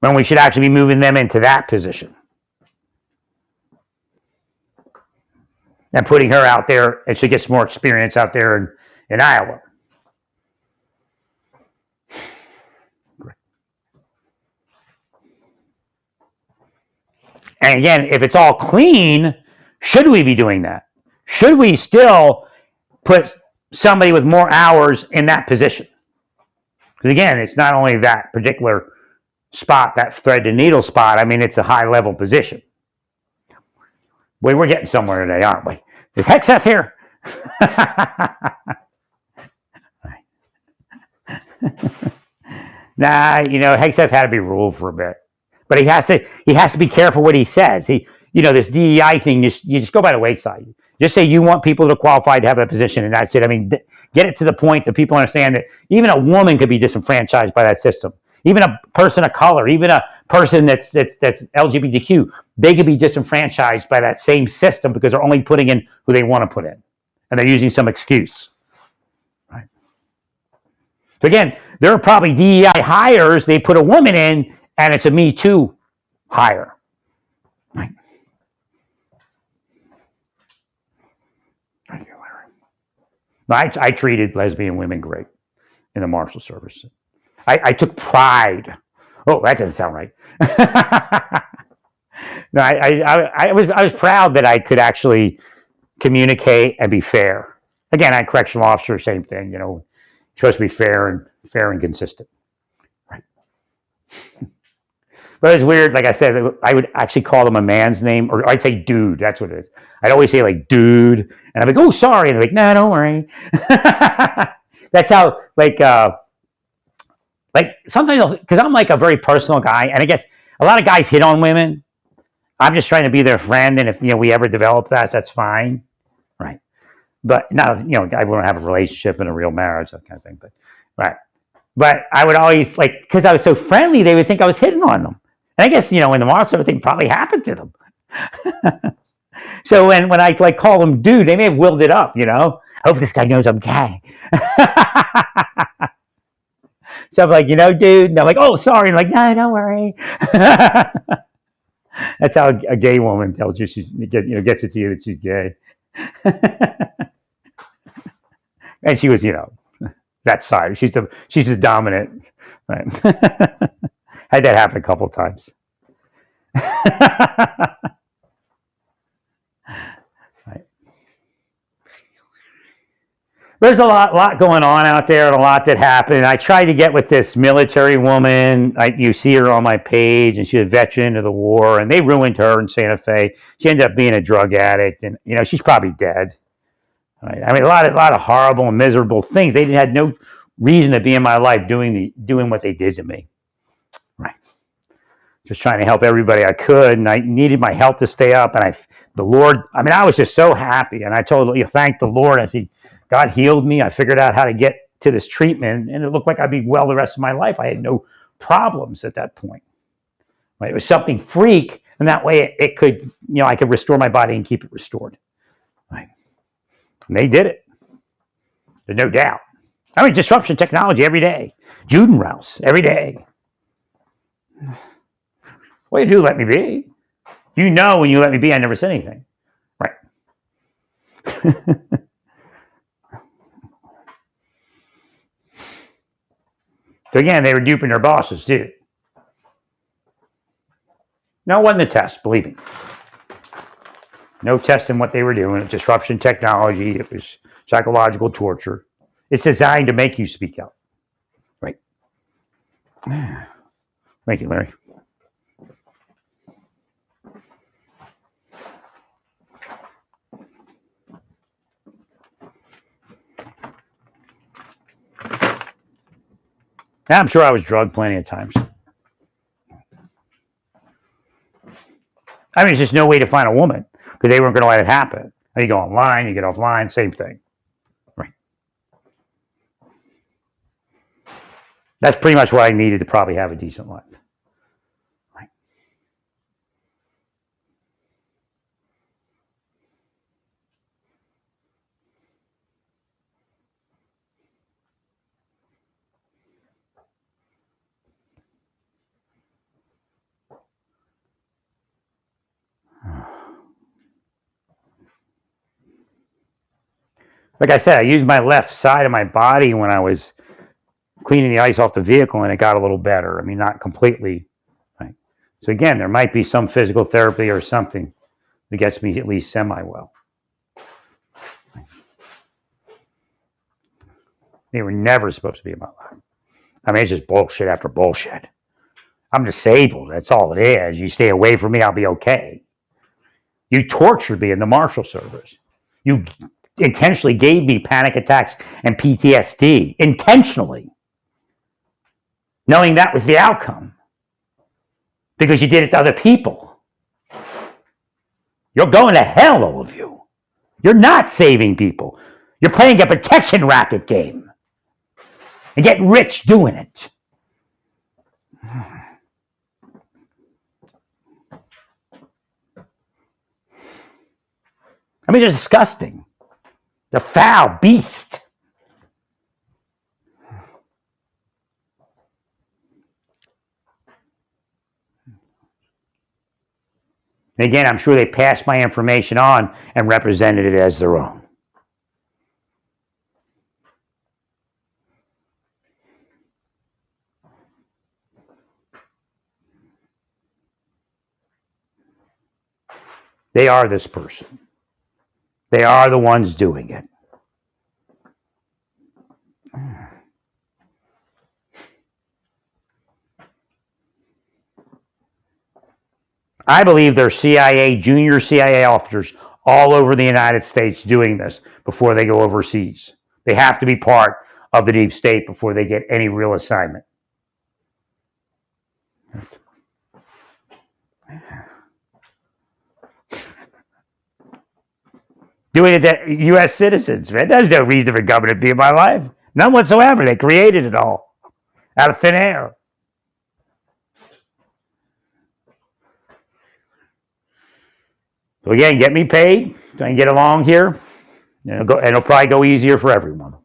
when we should actually be moving them into that position and putting her out there, and she gets more experience out there in Iowa. And again, if it's all clean, should we be doing that? Should we still put somebody with more hours in that position? Because again, it's not only that particular spot, that thread to needle spot. I mean, it's a high level position. Boy, we're getting somewhere today, aren't we? Is Hexeth here? Nah, Hexeth had to be ruled for a bit, but he has to be careful what he says. This DEI thing, you just go by the wayside. Just say you want people to qualify to have a position, and that's it. I mean, get it to the point that people understand that even a woman could be disenfranchised by that system. Even a person of color, even a person that's LGBTQ, they could be disenfranchised by that same system because they're only putting in who they want to put in, and they're using some excuse. Right. So again, there are probably DEI hires. They put a woman in, and it's a Me Too hire. Right. Thank you, Larry. I treated lesbian women great in the Marshal Service. I took pride. Oh, that doesn't sound right. No, I was proud that I could actually communicate and be fair. Again, I'm a correctional officer, same thing. You're supposed to be fair and consistent. Right. But it's weird. Like I said, I would actually call them a man's name, or I'd say dude. That's what it is. I'd always say like dude, and I'd be like, oh, sorry. And they're like, no, don't worry. That's how like sometimes, because I'm like a very personal guy, and I guess a lot of guys hit on women. I'm just trying to be their friend, and if we ever develop that, that's fine, right? But not, I wouldn't have a relationship and a real marriage, that kind of thing. But right, but I would always because I was so friendly, they would think I was hitting on them, and I guess in the Marshal everything probably happened to them. So when I call them dude, they may have willed it up, Hope this guy knows I'm gay. So I'm like, dude, and I'm like, oh, sorry. And I'm like, no, don't worry. That's how a gay woman tells you gets it to you that she's gay. And she was, that side. She's the dominant. Right? Had that happen a couple of times. Right. There's a lot going on out there, and a lot that happened. I tried to get with this military woman. You see her on my page, and she's a veteran of the war, and they ruined her in Santa Fe. She ended up being a drug addict, and she's probably dead. Right? I mean, a lot of horrible and miserable things. They had no reason to be in my life doing what they did to me. Right? Just trying to help everybody I could, and I needed my health to stay up. And the Lord. I mean, I was just so happy, and I told thank the Lord. I said, God healed me. I figured out how to get to this treatment, and it looked like I'd be well the rest of my life. I had no problems at that point. Right? It was something freak, and that way it could, I could restore my body and keep it restored. Right? And they did it. There's no doubt. I mean, disruption technology every day. Judenreis every day. Well, you do let me be. When you let me be, I never said anything. Right. So again, they were duping their bosses too. No, it wasn't a test, believe me. No test in what they were doing. It's disruption technology. It was psychological torture. It's designed to make you speak out. Right. Thank you, Larry. I'm sure I was drugged plenty of times. I mean, there's just no way to find a woman because they weren't going to let it happen. You go online, you get offline, same thing. Right. That's pretty much what I needed to probably have a decent life. Right. Like I said, I used my left side of my body when I was cleaning the ice off the vehicle, and it got a little better. I mean, not completely. Right? So again, there might be some physical therapy or something that gets me at least semi-well. Right? They were never supposed to be in my life. I mean, it's just bullshit after bullshit. I'm disabled. That's all it is. You stay away from me, I'll be okay. You tortured me in the Marshal Service. You intentionally gave me panic attacks and PTSD, intentionally, knowing that was the outcome, because you did it to other people. You're going to hell, all of you. You're not saving people. You're playing a protection racket game and getting rich doing it. I mean, they're disgusting. They're foul beast. And again, I'm sure they passed my information on and represented it as their own. They are this person. They are the ones doing it. I believe there are CIA, junior CIA officers all over the United States doing this before they go overseas. They have to be part of the deep state before they get any real assignment. Doing it to U.S. citizens, man. There's no reason for government to be in my life. None whatsoever. They created it all out of thin air. So again, get me paid so I can get along here, and it'll probably go easier for everyone.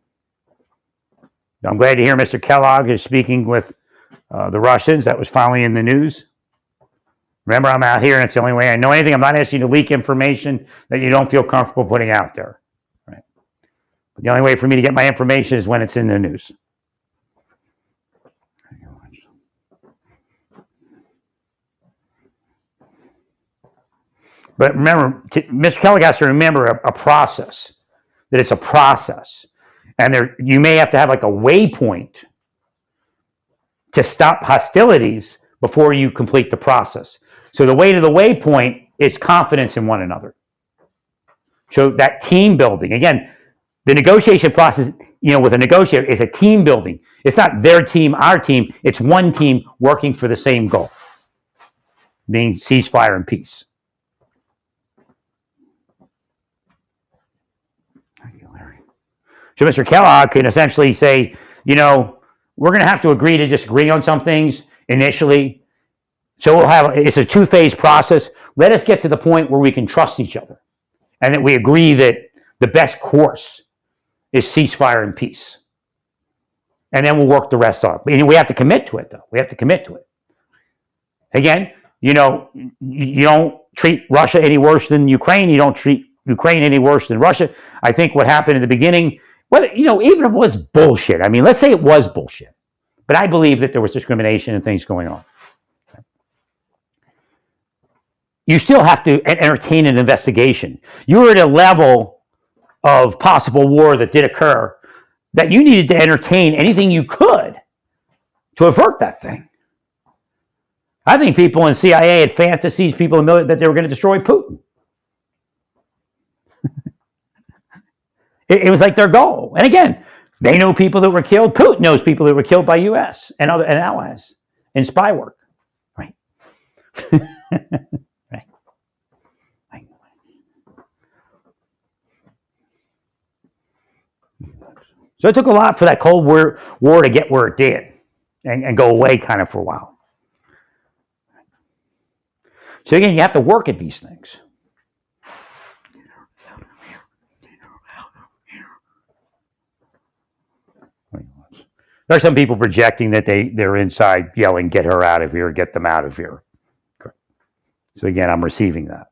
I'm glad to hear Mr. Kellogg is speaking with the Russians. That was finally in the news. Remember, I'm out here, and it's the only way I know anything. I'm not asking you to leak information that you don't feel comfortable putting out there. Right? But the only way for me to get my information is when it's in the news. But remember, Mr. Kellogg has to remember a process, that it's a process. And you may have to have like a waypoint to stop hostilities before you complete the process. So the way to the waypoint is confidence in one another. So that team building, again, the negotiation process, with a negotiator is a team building. It's not their team, our team. It's one team working for the same goal, being ceasefire and peace. So Mr. Kellogg can essentially say, we're going to have to agree to disagree on some things initially. So it's a two-phase process. Let us get to the point where we can trust each other and that we agree that the best course is ceasefire and peace. And then we'll work the rest off. We have to commit to it, though. We have to commit to it. Again, you don't treat Russia any worse than Ukraine. You don't treat Ukraine any worse than Russia. I think what happened in the beginning, even if it was bullshit. I mean, let's say it was bullshit. But I believe that there was discrimination and things going on. You still have to entertain an investigation. You were at a level of possible war that did occur that you needed to entertain anything you could to avert that thing. I think people in CIA had fantasies, people in the military, that they were going to destroy Putin. It was like their goal. And again, they know people that were killed. Putin knows people that were killed by U.S. and allies in spy work. Right. Right. So it took a lot for that Cold War to get where it did and go away kind of for a while. So again, you have to work at these things. There's some people projecting that they're inside yelling, "Get her out of here, get them out of here." So again, I'm receiving that.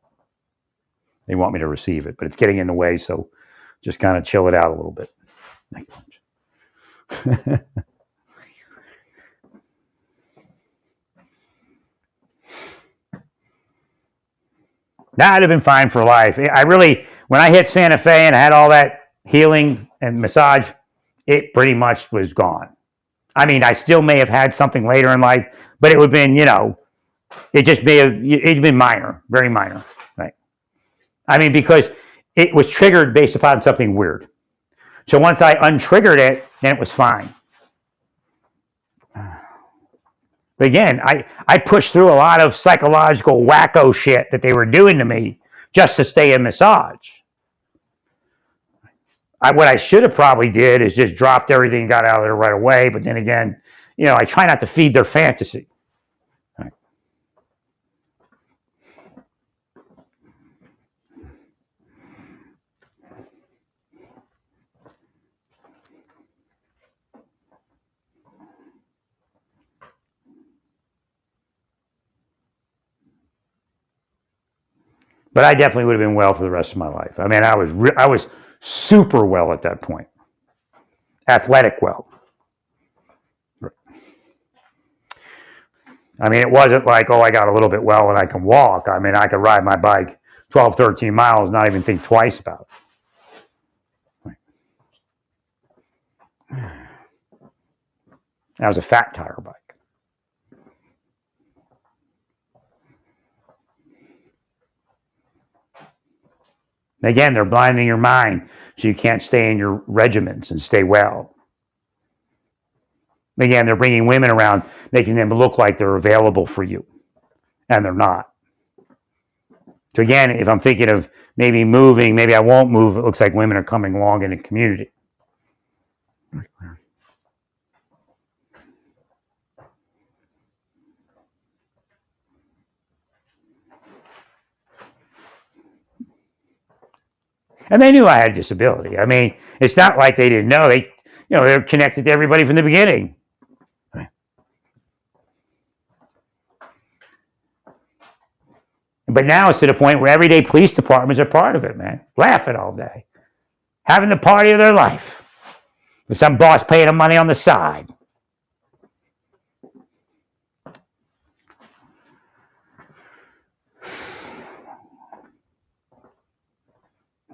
They want me to receive it, but it's getting in the way, so just kind of chill it out a little bit. Thank you. That would have been fine for life. When I hit Santa Fe and I had all that healing and massage, it pretty much was gone. I mean, I still may have had something later in life, but it would have been, it just may have, it'd been minor, very minor. Right. I mean, because it was triggered based upon something weird. So once I untriggered it, then it was fine. But again, I pushed through a lot of psychological wacko shit that they were doing to me just to stay in massage. What I should have probably did is just dropped everything and got out of there right away. But then again, I try not to feed their fantasy. Right. But I definitely would have been well for the rest of my life. I mean, I was super well at that point. Athletic well. I mean, it wasn't like, I got a little bit well and I can walk. I mean, I could ride my bike 12, 13 miles, not even think twice about it. That was a fat tire bike. Again, they're blinding your mind so you can't stay in your regimens and stay well. Again, they're bringing women around, making them look like they're available for you, and they're not. So again, if I'm thinking of maybe moving, maybe I won't move, it looks like women are coming along in the community. And they knew I had a disability. I mean, it's not like they didn't know. They're connected to everybody from the beginning. But now it's to the point where everyday police departments are part of it, man. Laughing all day. Having the party of their life. With some boss paying them money on the side.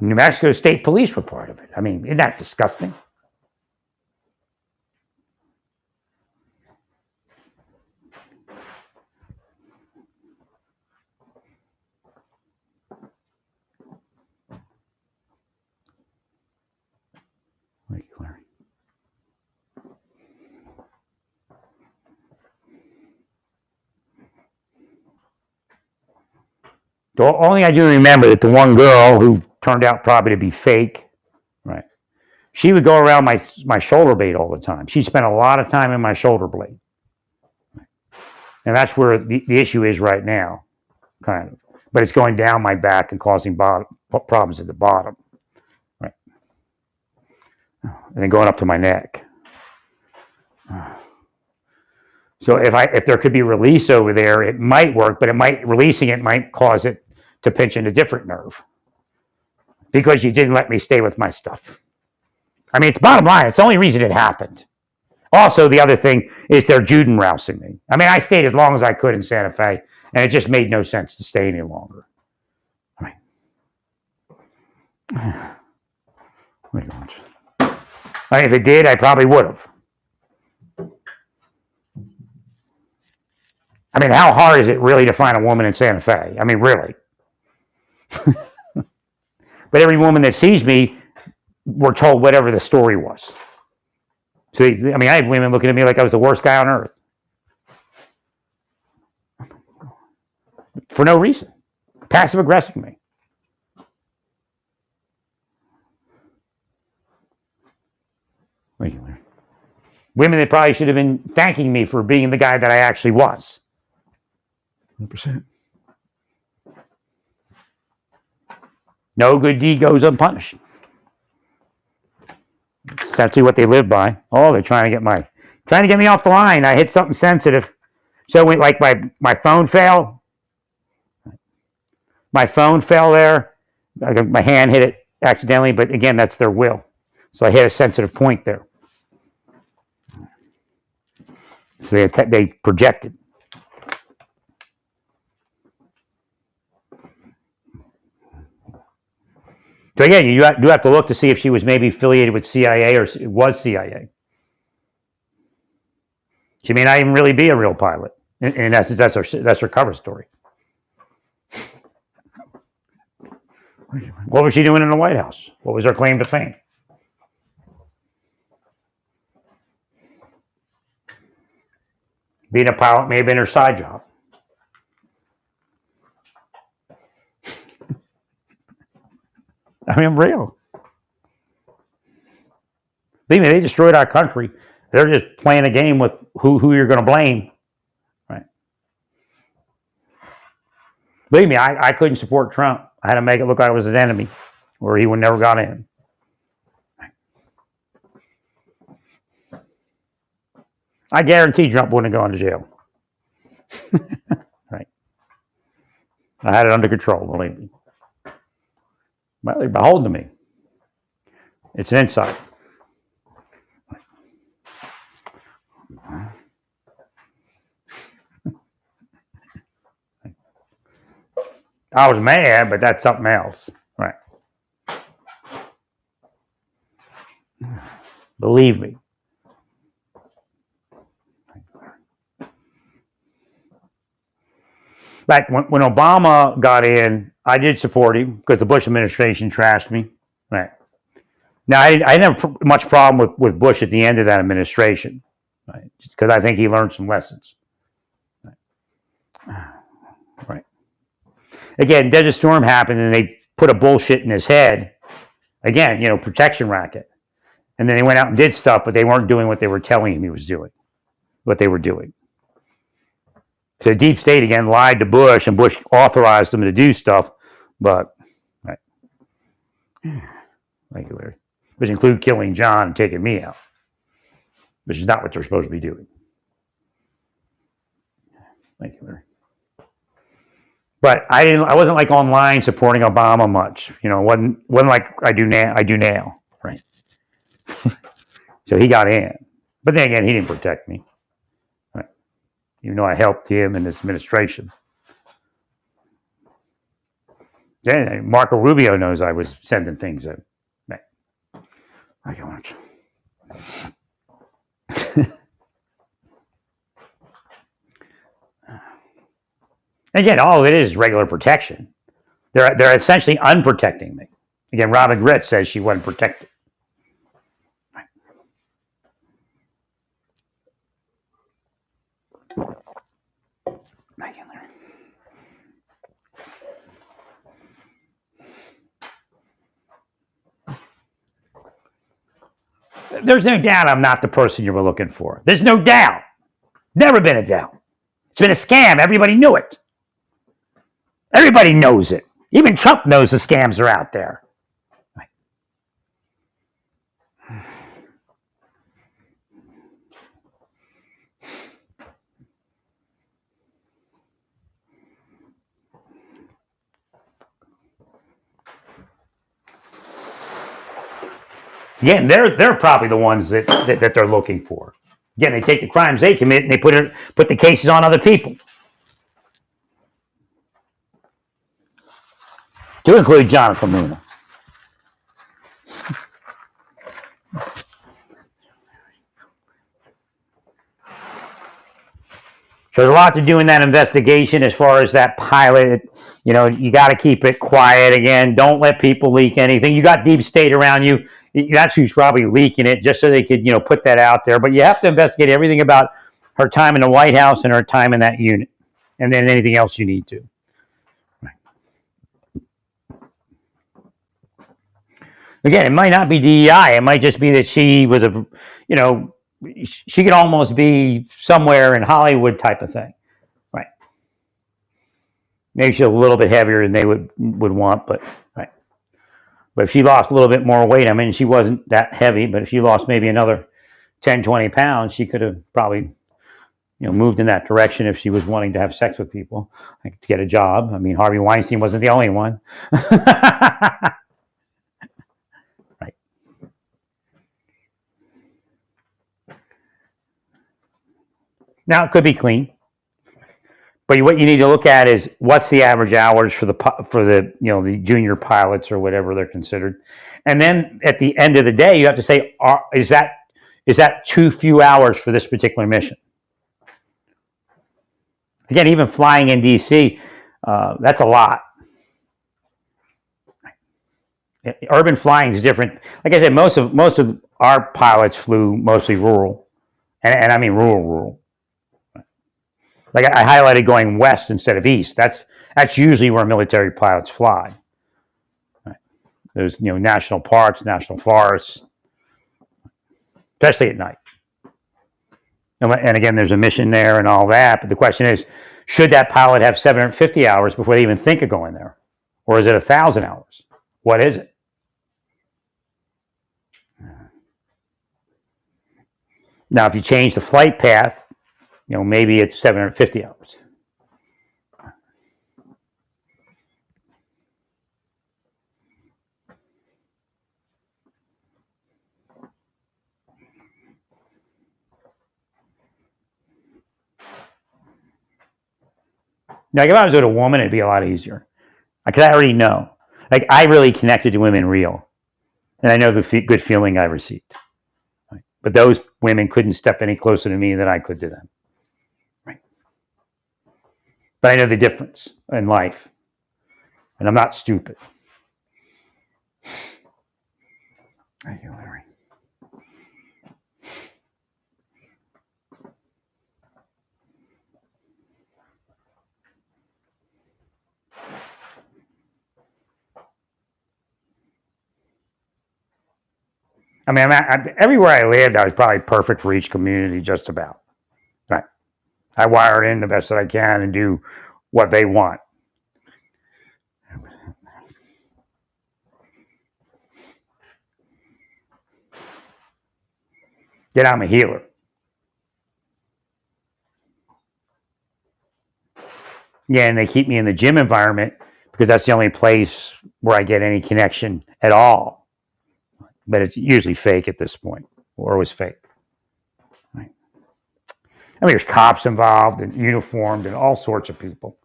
New Mexico State Police were part of it. I mean, isn't that disgusting? Thank you, Larry. The only I do remember that the one girl who turned out probably to be fake, right? She would go around my shoulder blade all the time. She spent a lot of time in my shoulder blade. And that's where the issue is right now, kind of. But it's going down my back and causing problems at the bottom, right? And then going up to my neck. So if there could be release over there, it might work, but releasing it might cause it to pinch in a different nerve because you didn't let me stay with my stuff. I mean, it's bottom line. It's the only reason it happened. Also, the other thing is they're Juden rousing me. I mean, I stayed as long as I could in Santa Fe, and it just made no sense to stay any longer. I mean, if it did, I probably would have. I mean, how hard is it really to find a woman in Santa Fe? I mean, really. But every woman that sees me, we're told whatever the story was. So, I mean, I had women looking at me like I was the worst guy on earth. For no reason. Passive aggressive me. Women that probably should have been thanking me for being the guy that I actually was. 100%. No good deed goes unpunished. It's essentially what they live by. Oh, they're trying to get me off the line. I hit something sensitive. So like my phone fell. My phone fell there. My hand hit it accidentally, but again, that's their will. So I hit a sensitive point there. So they projected. So again, you do have to look to see if she was maybe affiliated with CIA or was CIA. She may not even really be a real pilot. And that's her cover story. What was she doing in the White House? What was her claim to fame? Being a pilot may have been her side job. I mean, real. Believe me, they destroyed our country. They're just playing a game with who you're going to blame. Right? Believe me, I couldn't support Trump. I had to make it look like I was his enemy, or he would never got in. I guarantee Trump wouldn't have gone to jail. Right? I had it under control, believe me. Well, they're beholden to me. It's an insight. I was mad, but that's something else. Right. Believe me. Like when Obama got in, I did support him because the Bush administration trashed me. Right. Now, I didn't have much problem with Bush at the end of that administration, right? Just because I think he learned some lessons. Right. Again, Desert Storm happened, and they put a bullshit in his head. Again, protection racket. And then they went out and did stuff, but they weren't doing what they were telling him he was doing, what they were doing. So the deep state, again, lied to Bush, and Bush authorized them to do stuff, but, right. Thank you, Larry. Which include killing John and taking me out, which is not what they're supposed to be doing. Thank you, Larry. But I wasn't like online supporting Obama much. Wasn't like I do now. Right. So he got in. But then again, he didn't protect me. Right. Even though I helped him in this administration. Then Marco Rubio knows I was sending things in. Right. I can watch. Again, all it is regular protection. They're essentially unprotecting me. Again, Robin Gritz says she wasn't protected. There's no doubt I'm not the person you were looking for. There's no doubt. Never been a doubt. It's been a scam. Everybody knew it. Everybody knows it. Even Trump knows the scams are out there. Again, they're probably the ones that they're looking for. Again, they take the crimes they commit and they put the cases on other people. To include Jonathan Luna. So there's a lot to do in that investigation as far as that pilot. You got to keep it quiet again. Don't let people leak anything. You got deep state around you. That's who's probably leaking it just so they could, put that out there. But you have to investigate everything about her time in the White House and her time in that unit. And then anything else you need to. Again, it might not be DEI. It might just be that she was she could almost be somewhere in Hollywood type of thing. Right. Maybe she's a little bit heavier than they would want, but right. But if she lost a little bit more weight, I mean, she wasn't that heavy, but if she lost maybe another 10, 20 pounds, she could have probably, moved in that direction if she was wanting to have sex with people, like to get a job. I mean, Harvey Weinstein wasn't the only one. Right. Now, it could be clean. But what you need to look at is what's the average hours for the the junior pilots or whatever they're considered, and then at the end of the day, you have to say, is that too few hours for this particular mission? Again, even flying in DC, that's a lot. Urban flying is different. Like I said, most of our pilots flew mostly rural, and I mean rural. Like I highlighted going west instead of east. That's usually where military pilots fly. Right. There's national parks, national forests, especially at night. And again, there's a mission there and all that. But the question is, should that pilot have 750 hours before they even think of going there, or is it 1,000 hours? What is it? Now, if you change the flight path, maybe it's 750 hours. Now, if I was with a woman, it'd be a lot easier. Because I already know. Like, I really connected to women real. And I know the good feeling I received. Right? But those women couldn't step any closer to me than I could to them. Right? But I know the difference in life. And I'm not stupid. Thank you, Larry. I mean, everywhere I lived, I was probably perfect for each community, just about. Right? I wire in the best that I can and do what they want. Yet I'm a healer. Yeah, and they keep me in the gym environment because that's the only place where I get any connection at all. But it's usually fake at this point, or it was fake. Right? I mean, there's cops involved and uniformed and all sorts of people.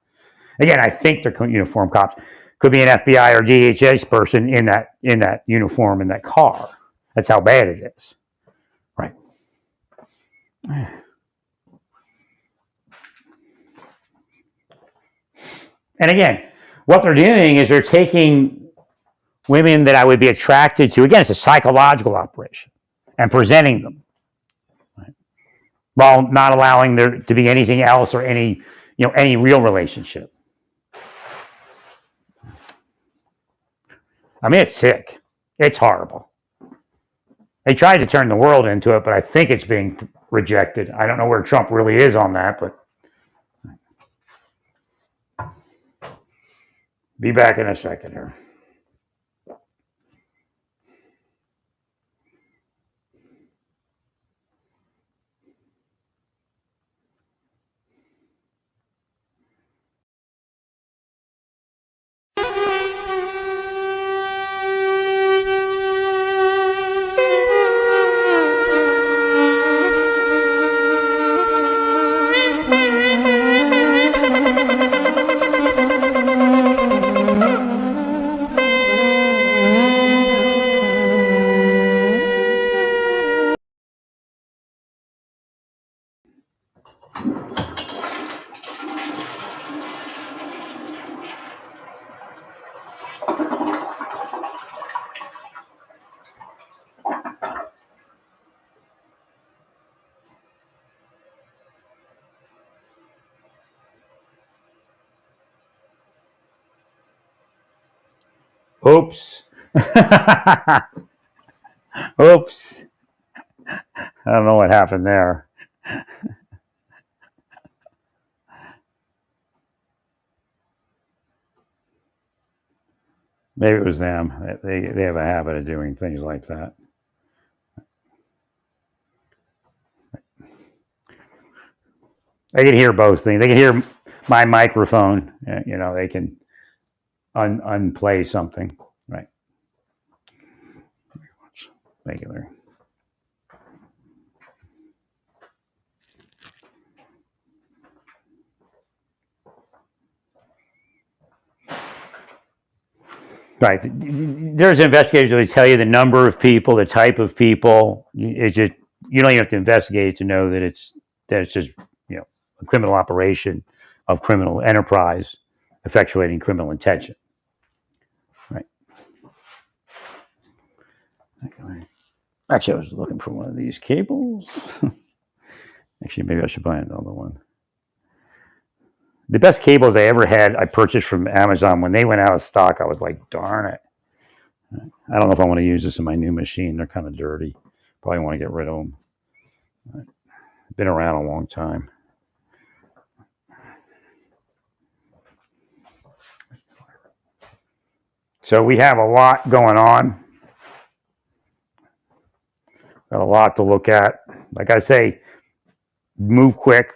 Again, I think they're uniformed cops. Could be an FBI or DHS person in that uniform in that car. That's how bad it is. Right. And again, what they're doing is they're taking women that I would be attracted to. Again, it's a psychological operation, and presenting them, right? While not allowing there to be anything else or any real relationship. I mean, it's sick. It's horrible. They tried to turn the world into it, but I think it's being rejected. I don't know where Trump really is on that, but be back in a second here. Oops. Oops. I don't know what happened there. Maybe it was them. They have a habit of doing things like that. They can hear both things. They can hear my microphone. They can unplay something. Right. Regular. Right. There's investigators that tell you the number of people, the type of people. It's just you don't even have to investigate to know that it's just a criminal operation of criminal enterprise, effectuating criminal intention. Right. Actually, I was looking for one of these cables. Actually, maybe I should buy another one. The best cables I ever had, I purchased from Amazon. When they went out of stock, I was like, darn it. I don't know if I want to use this in my new machine. They're kind of dirty. Probably want to get rid of them. Been around a long time. So we have a lot going on. Got a lot to look at. Like I say, move quick,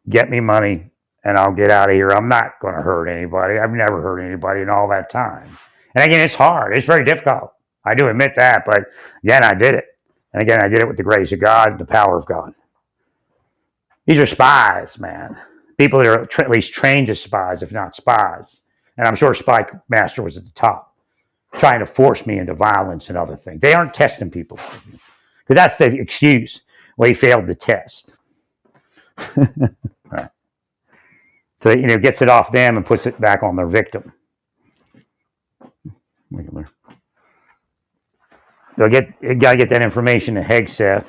get me money, and I'll get out of here. I'm not going to hurt anybody. I've never hurt anybody in all that time. And again, it's hard. It's very difficult. I do admit that. But again, I did it. And again, I did it with the grace of God and the power of God. These are spies, man. People that are at least trained as spies, if not spies. And I'm sure Spy Master was at the top, trying to force me into violence and other things. They aren't testing people. Because that's the excuse. Well, he failed the test. Right. So, gets it off them and puts it back on their victim. They'll got to get that information to Hegseth.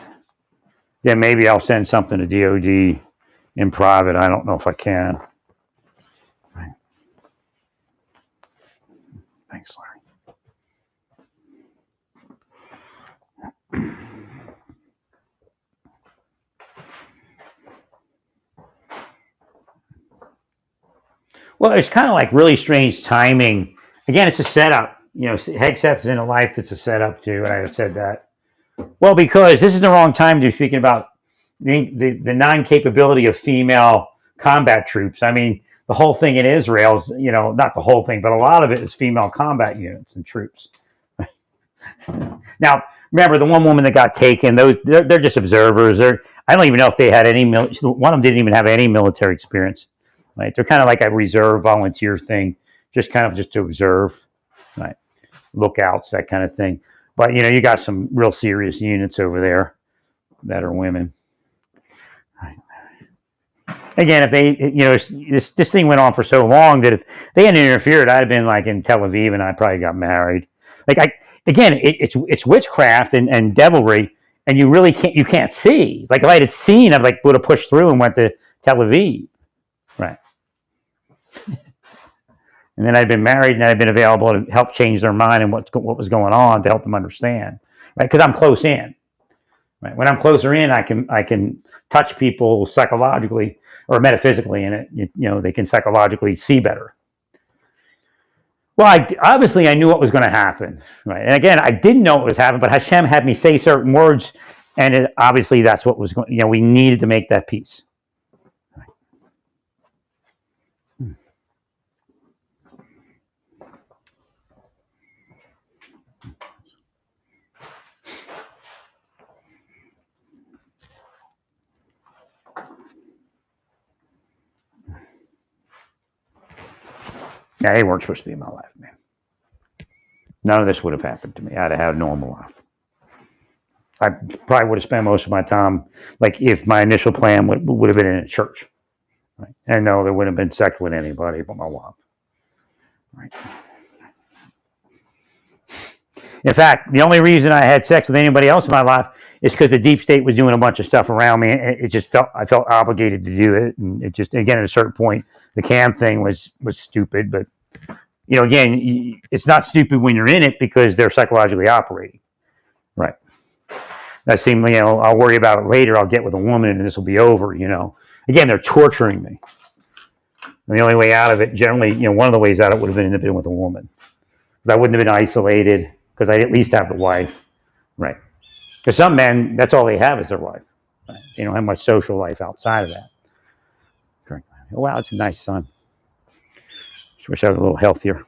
Then maybe I'll send something to DOD in private. I don't know if I can. Right. Thanks, Larry. Well, it's kind of like really strange timing. Again, it's a setup. Hegseth's in a life that's a setup too, and I have said that. Well, because this is the wrong time to be speaking about the non-capability of female combat troops. I mean, the whole thing in Israel's, not the whole thing, but a lot of it is female combat units and troops. Now, remember the one woman that got taken? They're just observers. I don't even know if they had any. One of them didn't even have any military experience. Right? They're kind of like a reserve volunteer thing, just to observe, right? Lookouts, that kind of thing. But you got some real serious units over there that are women. Right. Again, if they, this thing went on for so long that if they hadn't interfered, I'd have been like in Tel Aviv and I probably got married. It's witchcraft and devilry, and you can't see. Like if I had seen, I would have pushed through and went to Tel Aviv, right? And then I'd been married and I'd been available to help change their mind and what was going on to help them understand, right? Because I'm close in, right? When I'm closer in, I can touch people psychologically or metaphysically, and they can psychologically see better. Well, obviously I knew what was going to happen, right? And again, I didn't know what was happening, but Hashem had me say certain words, and obviously that's what was going. We needed to make that peace. Yeah, they weren't supposed to be in my life, man. None of this would have happened to me. I'd have had a normal life. I probably would have spent most of my time, like if my initial plan would have been in a church. Right? And no, there wouldn't have been sex with anybody but my wife. Right? In fact, the only reason I had sex with anybody else in my life is because the deep state was doing a bunch of stuff around me. And I felt obligated to do it. And it just, again, at a certain point, the cam thing was stupid. But, again, it's not stupid when you're in it because they're psychologically operating. Right. That seemed, I'll worry about it later. I'll get with a woman and this will be over, Again, they're torturing me. And the only way out of it, generally, one of the ways out of it would have been with a woman. I wouldn't have been isolated because I'd at least have the wife. Right. Because some men, that's all they have is their wife. Right? They don't have much social life outside of that. Oh, wow, it's a nice sun. Just wish I was a little healthier.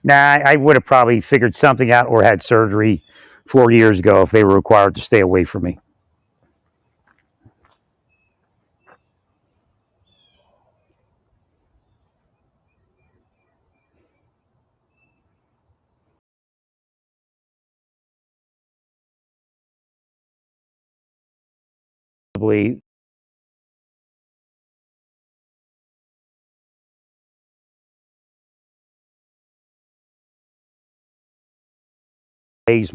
Nah, I would have probably figured something out or had surgery 4 years ago if they were required to stay away from me. possibly Dave's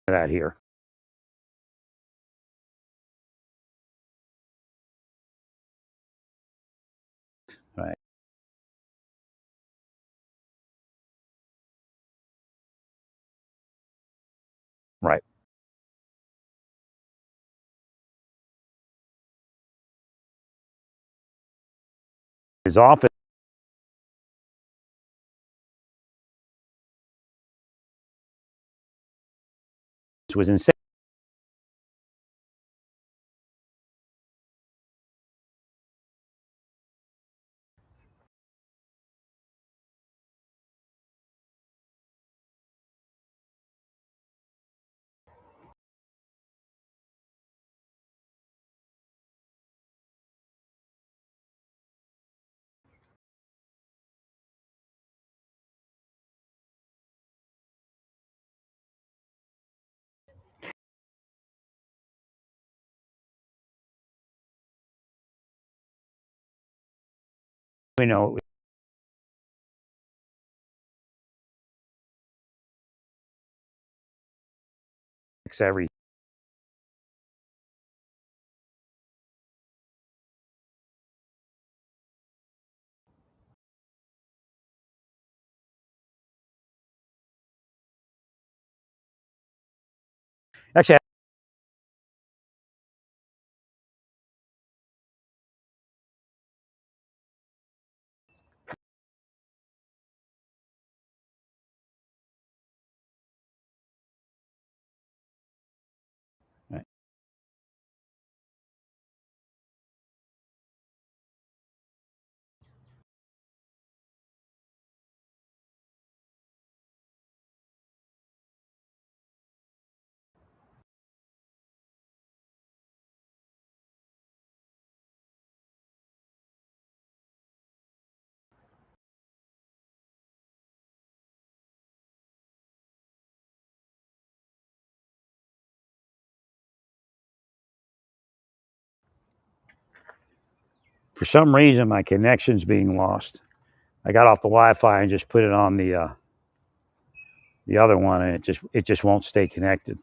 that here. Right. Right. His office was insane. You know, it's every actually for some reason my connection's being lost. I got off the Wi-Fi and just put it on the other one, and it just won't stay connected.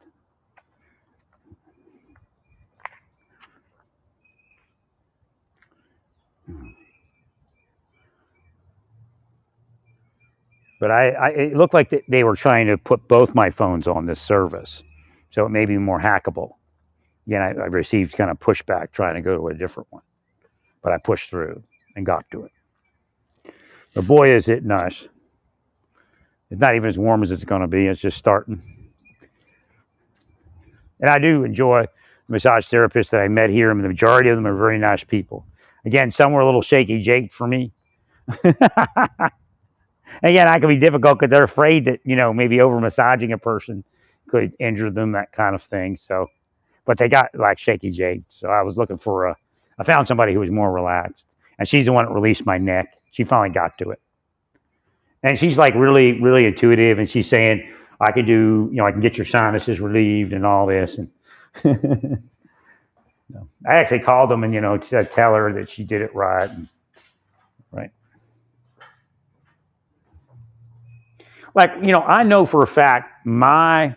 But it looked like they were trying to put both my phones on this service, so it may be more hackable. Again, I received kind of pushback trying to go to a different one, but I pushed through and got to it. But boy, is it nice. It's not even as warm as it's going to be. It's just starting. And I do enjoy massage therapists that I met here, and the majority of them are very nice people. Again, some were a little shaky Jake for me. Again, that can be difficult because they're afraid that, maybe over massaging a person could injure them, that kind of thing. So, but they got like shaky Jake. So I was looking for I found somebody who was more relaxed, and she's the one that released my neck. She finally got to it. And she's like really, really intuitive, and she's saying, I could do, I can get your sinuses relieved and all this. And I actually called them and, to tell her that she did it right. Right. Like, I know for a fact my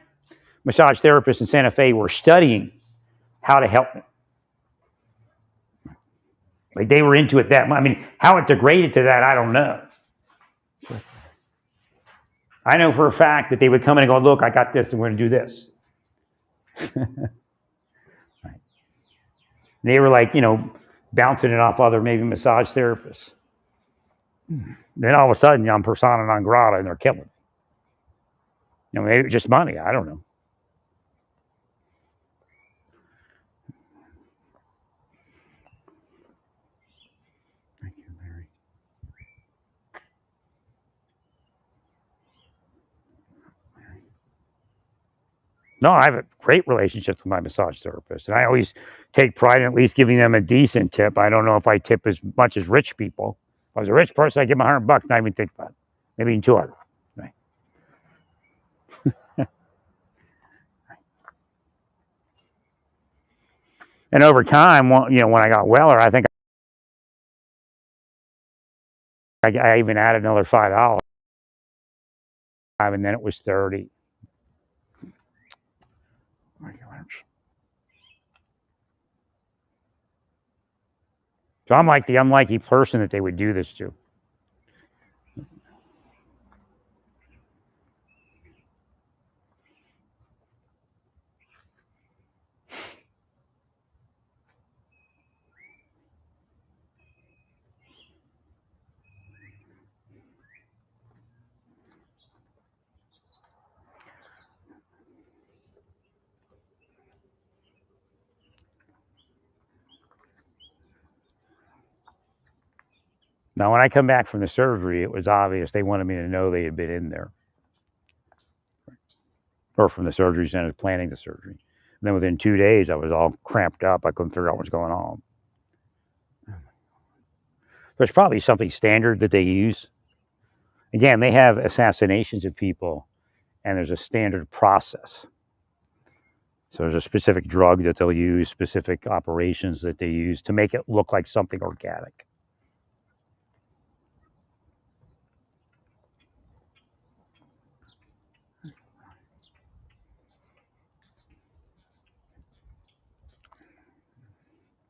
massage therapists in Santa Fe were studying how to help me. Like they were into it that much. I mean, how it degraded to that, I don't know. I know for a fact that they would come in and go, look, I got this, and we're going to do this. Right. They were like, bouncing it off other maybe massage therapists. Then all of a sudden, I'm persona non grata, and they're killing me. Maybe it's just money. I don't know. Thank you, Mary. No, I have a great relationship with my massage therapist, and I always take pride in at least giving them a decent tip. I don't know if I tip as much as rich people. If I was a rich person, I'd give them $100, not even think about it. Maybe even 200. Right. And over time, when I got weller, I think I even added another $5, and then it was 30. So I'm like the unlucky person that they would do this to. Now, when I come back from the surgery, it was obvious they wanted me to know they had been in there, or from the surgery center planning the surgery. And then within 2 days, I was all cramped up. I couldn't figure out what's going on. There's probably something standard that they use. Again, they have assassinations of people, and there's a standard process. So there's a specific drug that they'll use, specific operations that they use to make it look like something organic.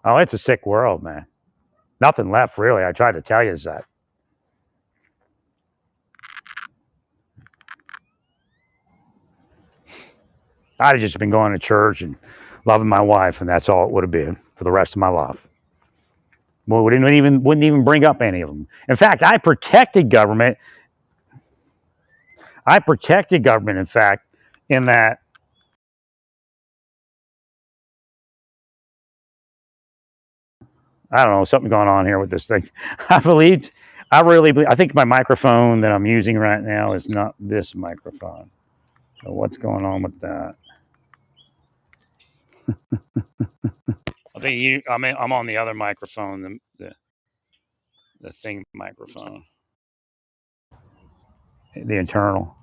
Oh, it's a sick world, man. Nothing left, really. I tried to tell you that. I'd have just been going to church and loving my wife, and that's all it would have been for the rest of my life. Well, we wouldn't even bring up any of them. In fact, I protected government. In fact, in that I don't know, something going on here with this thing. I really believe, I think my microphone that I'm using right now is not this microphone. So what's going on with that? I think I'm on the other microphone, the thing microphone, the internal.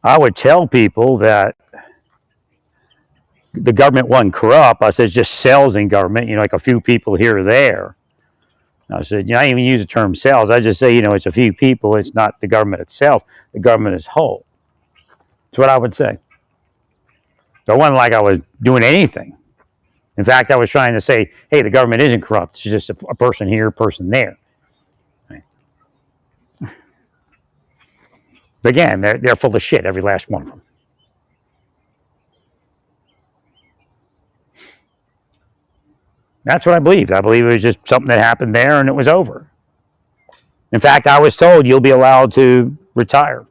I would tell people that the government wasn't corrupt. I said just cells in government, like a few people here or there. I said, I even use the term cells. I just say, it's a few people. It's not the government itself. The government is whole. That's what I would say. So it wasn't like I was doing anything. In fact, I was trying to say, hey, the government isn't corrupt. It's just a person here, a person there. Right. But again, they're full of shit, every last one of them. That's what I believed. I believe it was just something that happened there and it was over. In fact, I was told you'll be allowed to retire.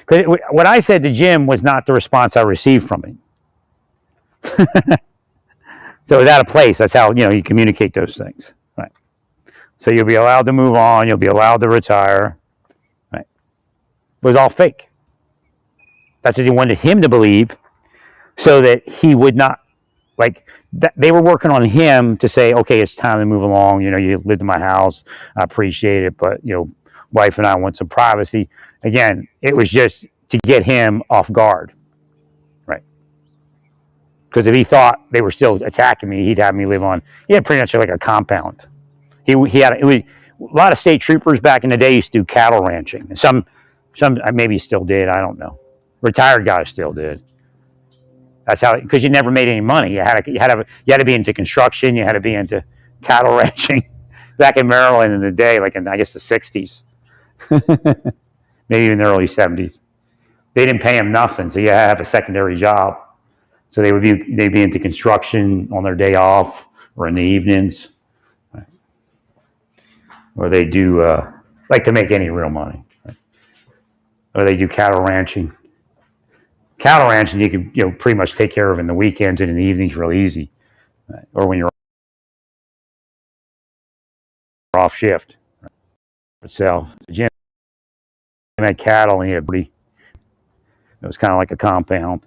Because what I said to Jim was not the response I received from him. So it was out of place. That's how you communicate those things, right? So you'll be allowed to move on. You'll be allowed to retire, right? It was all fake. That's what they wanted him to believe, so that he would not they were working on him to say, okay, it's time to move along. You lived in my house. I appreciate it, but wife and I want some privacy. Again, it was just to get him off guard. Because if he thought they were still attacking me, he'd have me live on. He had pretty much like a compound. It was a lot of state troopers back in the day used to do cattle ranching, and some maybe still did. I don't know. Retired guys still did. That's how, because you never made any money. You had to be into construction. You had to be into cattle ranching. Back in Maryland in the day, like in I guess the '60s, maybe even the early '70s, they didn't pay him nothing, so you had to have a secondary job. So they'd be into construction on their day off or in the evenings, or they do like to make any real money. or they do cattle ranching. Cattle ranching you can pretty much take care of in the weekends and in the evenings real easy, or when you're off shift itself. The gym had cattle and it was kind of like a compound.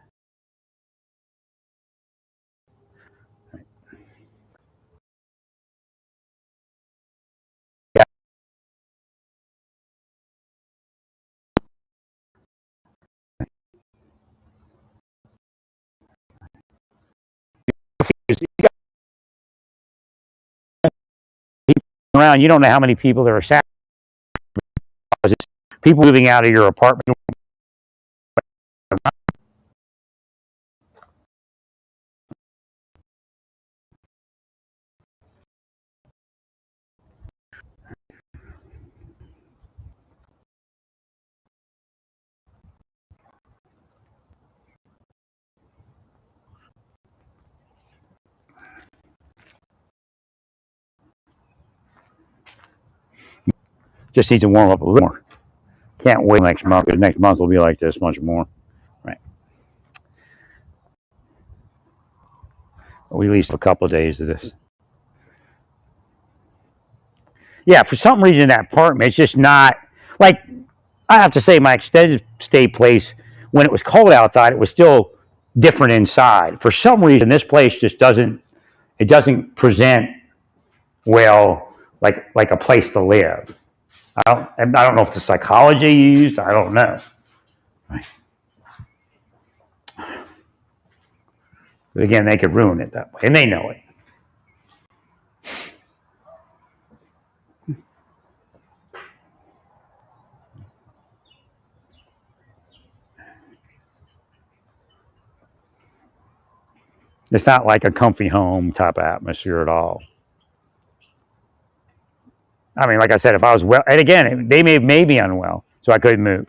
Around, you don't know how many people there are. People moving out of your apartment. Just needs to warm up a little more. Can't wait next month, because next month will be like this much more. Right. We leased a couple of days of this. Yeah, for some reason that apartment, it's just not, like, I have to say my extended stay place, when it was cold outside, it was still different inside. For some reason, this place just doesn't present well like a place to live. I don't know if the psychology used, I don't know. Right. But again, they could ruin it that way, and they know it. It's not like a comfy home type of atmosphere at all. I mean, like I said, if I was well, and again, they made me unwell, so I couldn't move.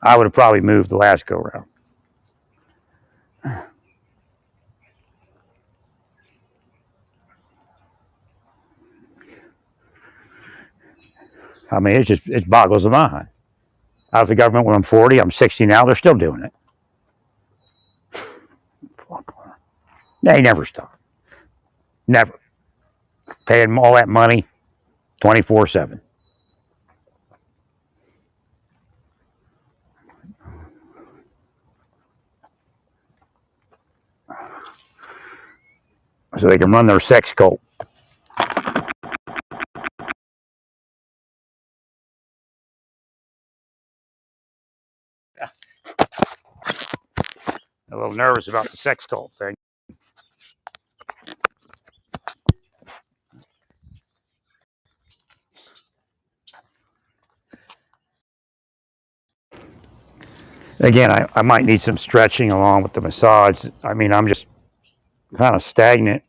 I would have probably moved the last go round. I mean, it boggles the mind. I was the government when I'm 40. I'm 60 now. They're still doing it. They never stop. Never. Paying them all that money 24/7. So they can run their sex cult. A little nervous about the sex cult thing. Again, I might need some stretching along with the massage. I mean, I'm just kind of stagnant.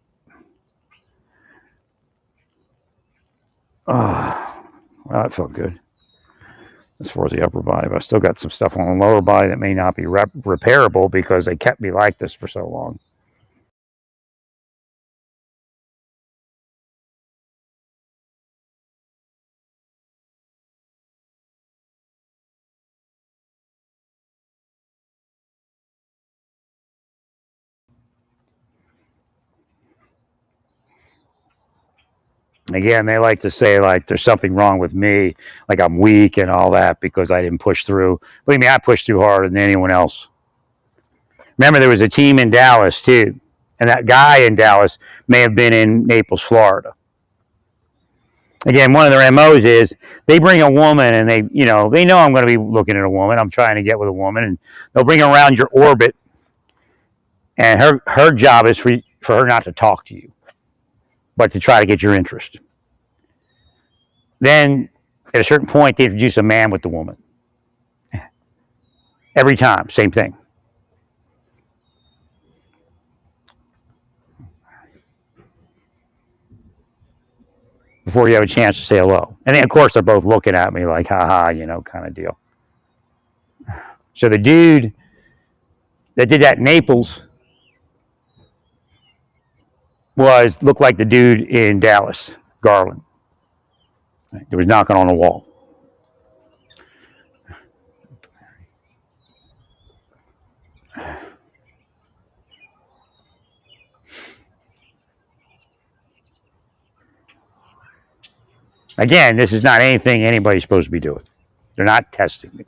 Well, that felt good as far as the upper body, but I still got some stuff on the lower body that may not be repairable because they kept me like this for so long. Again, they like to say like there's something wrong with me, like I'm weak and all that because I didn't push through. Believe me, I pushed through harder than anyone else. Remember, there was a team in Dallas too, and that guy in Dallas may have been in Naples, Florida. Again, one of their MOs is they bring a woman and they know I'm going to be looking at a woman. I'm trying to get with a woman, and they'll bring her around your orbit, and her job is for her not to talk to you, but to try to get your interest. Then, at a certain point, they introduce a man with the woman. Every time, same thing. Before you have a chance to say hello. And then, of course, they're both looking at me like, haha, kind of deal. So the dude that did that in Naples looked like the dude in Dallas, Garland. He was knocking on the wall. Again, this is not anything anybody's supposed to be doing. They're not testing me.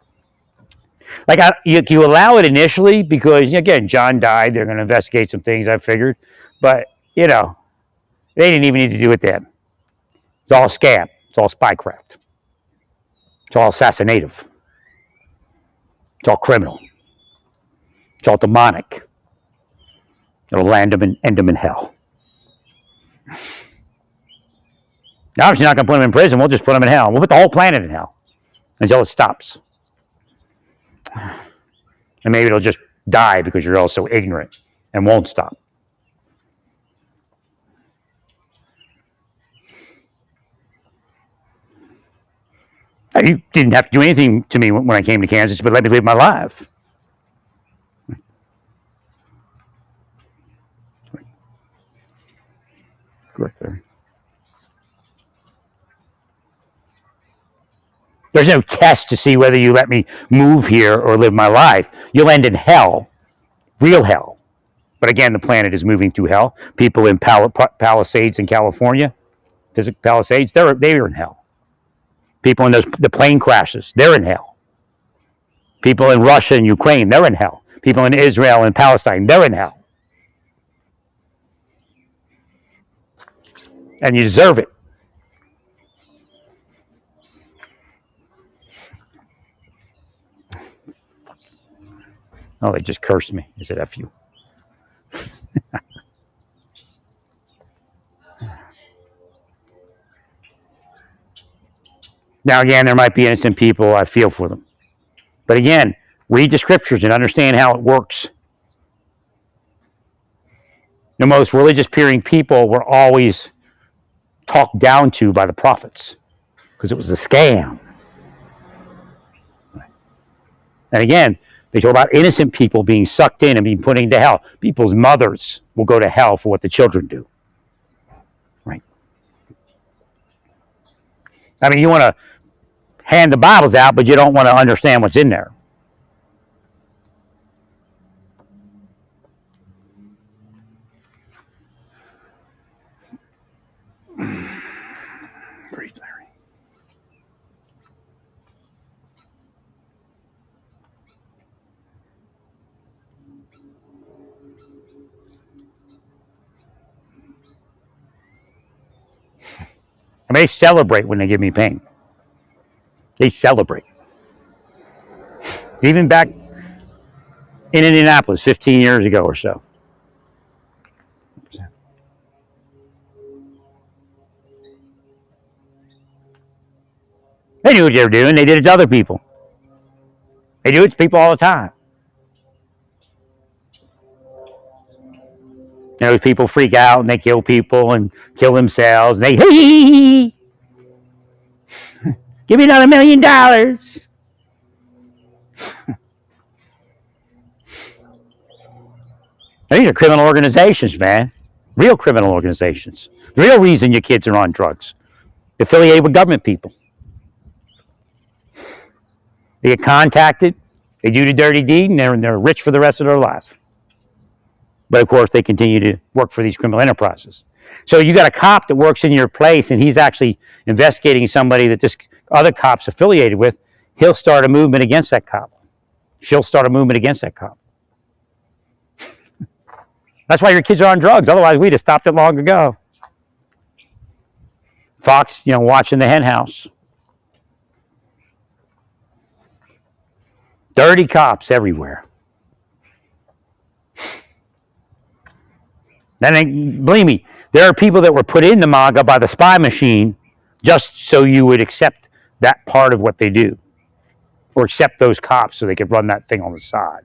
Like, you allow it initially because, again, John died. They're going to investigate some things, I figured. But, they didn't even need to do it then. It's all scam. It's all spycraft. It's all assassinative. It's all criminal. It's all demonic. It'll end them in hell. Now, obviously, not going to put them in prison. We'll just put them in hell. We'll put the whole planet in hell until it stops. And maybe it'll just die because you're all so ignorant and won't stop. You didn't have to do anything to me when I came to Kansas, but let me live my life. Right there. There's no test to see whether you let me move here or live my life. You'll end in hell, real hell. But again, the planet is moving to hell. People in Palisades in California, Palisades, they are in hell. People in the plane crashes, they're in hell. People in Russia and Ukraine, they're in hell. People in Israel and Palestine, they're in hell. And you deserve it. Oh, they just cursed me. They said, F you. Now, again, there might be innocent people. I feel for them. But again, read the scriptures and understand how it works. The most religious-peering people were always talked down to by the prophets because it was a scam. And again, they talk about innocent people being sucked in and being put into hell. People's mothers will go to hell for what the children do. Right? I mean, you want to hand the Bibles out, but you don't want to understand what's in there. Breathe, Larry. I mean, they celebrate when they give me pain. They celebrate. Even back in Indianapolis 15 years ago or so. They knew what they were doing. They did it to other people. They do it to people all the time. Those people freak out and they kill people and kill themselves. And they, hey, give me another $1 million. These are criminal organizations, man. Real criminal organizations. The real reason your kids are on drugs. Affiliated with government people. They get contacted, they do the dirty deed, and they're rich for the rest of their life. But of course, they continue to work for these criminal enterprises. So you got a cop that works in your place, and he's actually investigating somebody that this other cop's affiliated with. He'll start a movement against that cop. She'll start a movement against that cop. That's why your kids are on drugs. Otherwise, we'd have stopped it long ago. Fox, watching the hen house. Dirty cops everywhere. Then, believe me, there are people that were put into MAGA by the spy machine just so you would accept that part of what they do. Or accept those cops so they could run that thing on the side.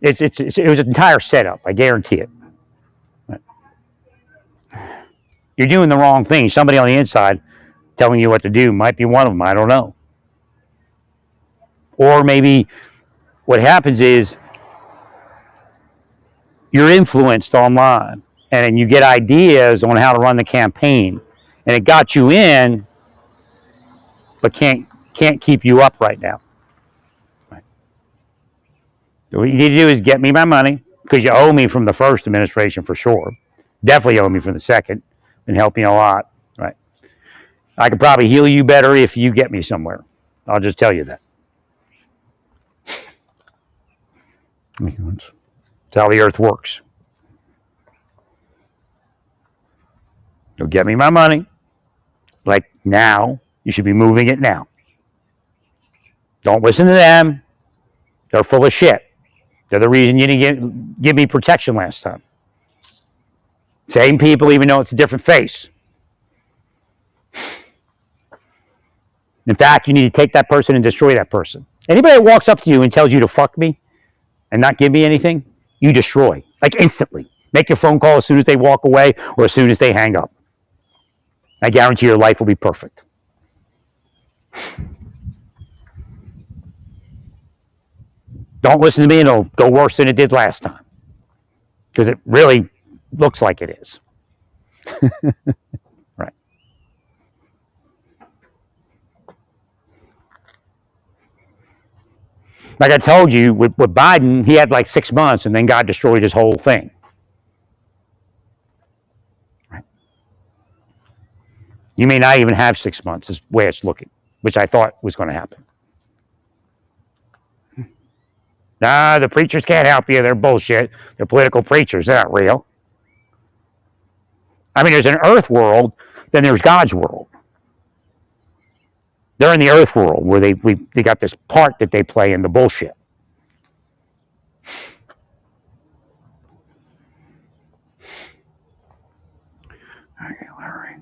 It was an entire setup, I guarantee it. You're doing the wrong thing. Somebody on the inside telling you what to do might be one of them. I don't know. Or maybe what happens is you're influenced online and you get ideas on how to run the campaign. And it got you in, but can't keep you up right now. Right. So what you need to do is get me my money, because you owe me from the first administration for sure. Definitely owe me from the second. Been helping a lot. Right. I could probably heal you better if you get me somewhere. I'll just tell you that. That's how the earth works. So get me my money. Like now. You should be moving it now. Don't listen to them. They're full of shit. They're the reason you didn't give me protection last time. Same people, even though it's a different face. In fact, you need to take that person and destroy that person. Anybody that walks up to you and tells you to fuck me and not give me anything, you destroy. Like instantly. Make your phone call as soon as they walk away or as soon as they hang up. I guarantee your life will be perfect. Don't listen to me and it'll go worse than it did last time. Because it really looks like it is. Right. Like I told you, with Biden, he had like 6 months and then God destroyed his whole thing. Right. You may not even have 6 months, is the way it's looking, which I thought was going to happen. Nah, the preachers can't help you. They're bullshit. They're political preachers. They're not real. I mean, there's an earth world, then there's God's world. They're in the earth world where they got this part that they play in the bullshit. Okay, Larry.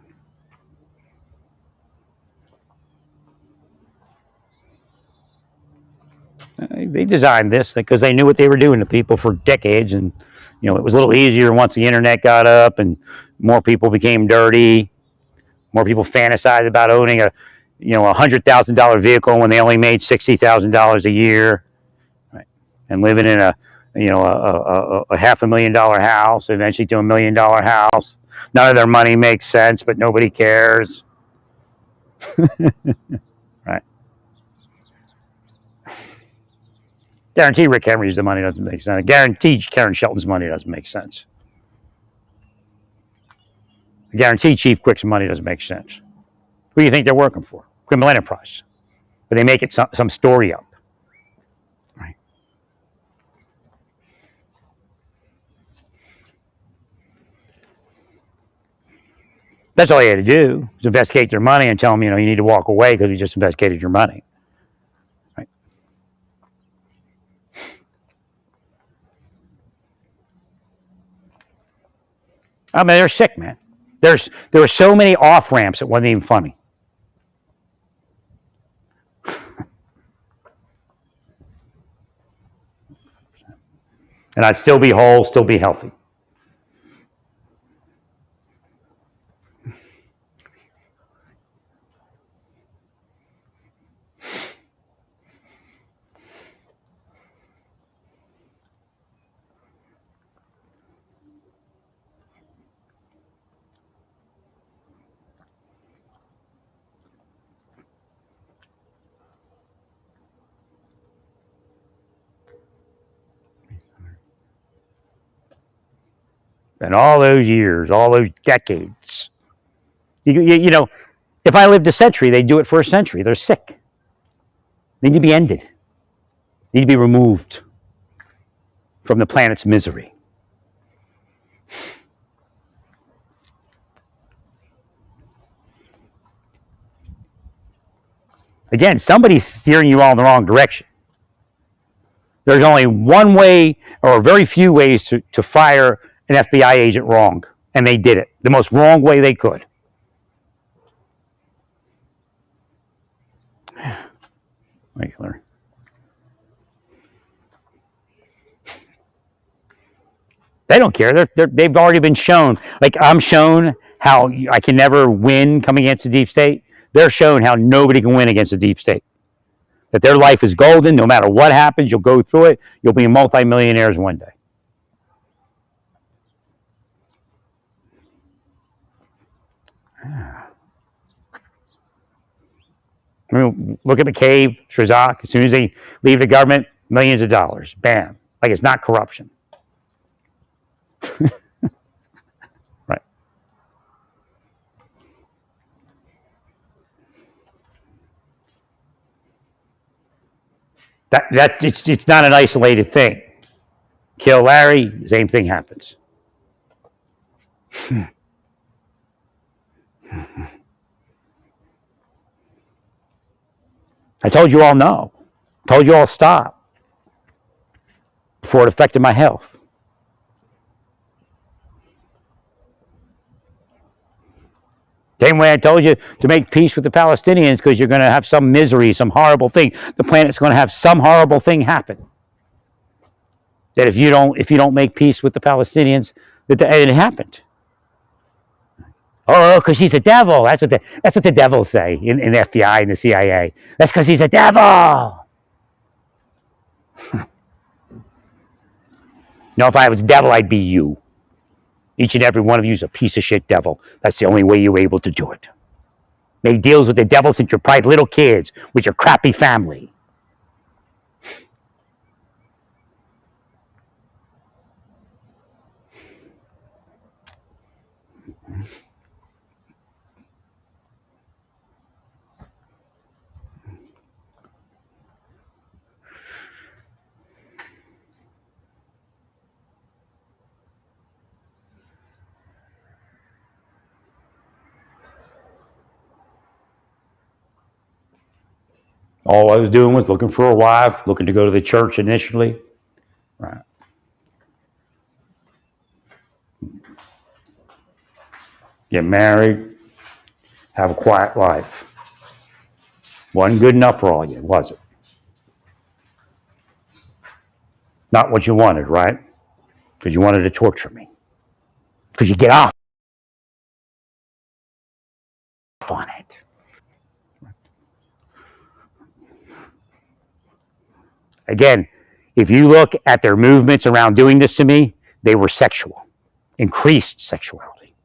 They designed this because they knew what they were doing to people for decades, and it was a little easier once the internet got up and more people became dirty. More people fantasized about owning a $100,000 vehicle when they only made $60,000 a year, right? And living in a $500,000 house, eventually to $1 million house. None of their money makes sense, but nobody cares. Right. Guarantee Rick Henry's the money doesn't make sense. I guarantee Karen Shelton's money doesn't make sense. I guarantee Chief Quick's money doesn't make sense. Who do you think they're working for? Criminal enterprise. But they make it some story up. Right. That's all you had to do, was investigate their money and tell them, you need to walk away because we just investigated your money. Right. I mean, they're sick, man. There were so many off ramps it wasn't even funny. And I'd still be whole, still be healthy. And all those years, all those decades. If I lived a century, they'd do it for a century. They're sick. They need to be ended. They need to be removed from the planet's misery. Again, somebody's steering you all in the wrong direction. There's only one way, or very few ways, to fire an FBI agent wrong. And they did it the most wrong way they could. Regular. They don't care. They've already been shown. Like, I'm shown how I can never win coming against the deep state. They're shown how nobody can win against the deep state. That their life is golden. No matter what happens, you'll go through it. You'll be multimillionaires one day. I mean, look at McCabe, Shrizak. As soon as they leave the government, Millions of dollars. Bam. Like it's not corruption. Right. It's not an isolated thing. Kill Larry, same thing happens. I told you all no. Told you all stop before it affected my health. Same way I told you to make peace with the Palestinians because you're going to have some misery, some horrible thing. The planet's going to have some horrible thing happen. That if you don't make peace with the Palestinians, and it happened. Oh, because he's a devil. That's what the devils say in the FBI and the CIA. That's because he's a devil. No, if I was a devil, I'd be you. Each and every one of you is a piece of shit devil. That's the only way you were able to do it. Make deals with the devil since you're probably little kids with your crappy family. All I was doing was looking for a wife, looking to go to the church initially. Right. Get married, have a quiet life. Wasn't good enough for all you, was it? Not what you wanted, right? Because you wanted to torture me. Because you get off on it. Again, if you look at their movements around doing this to me, they were sexual, increased sexuality.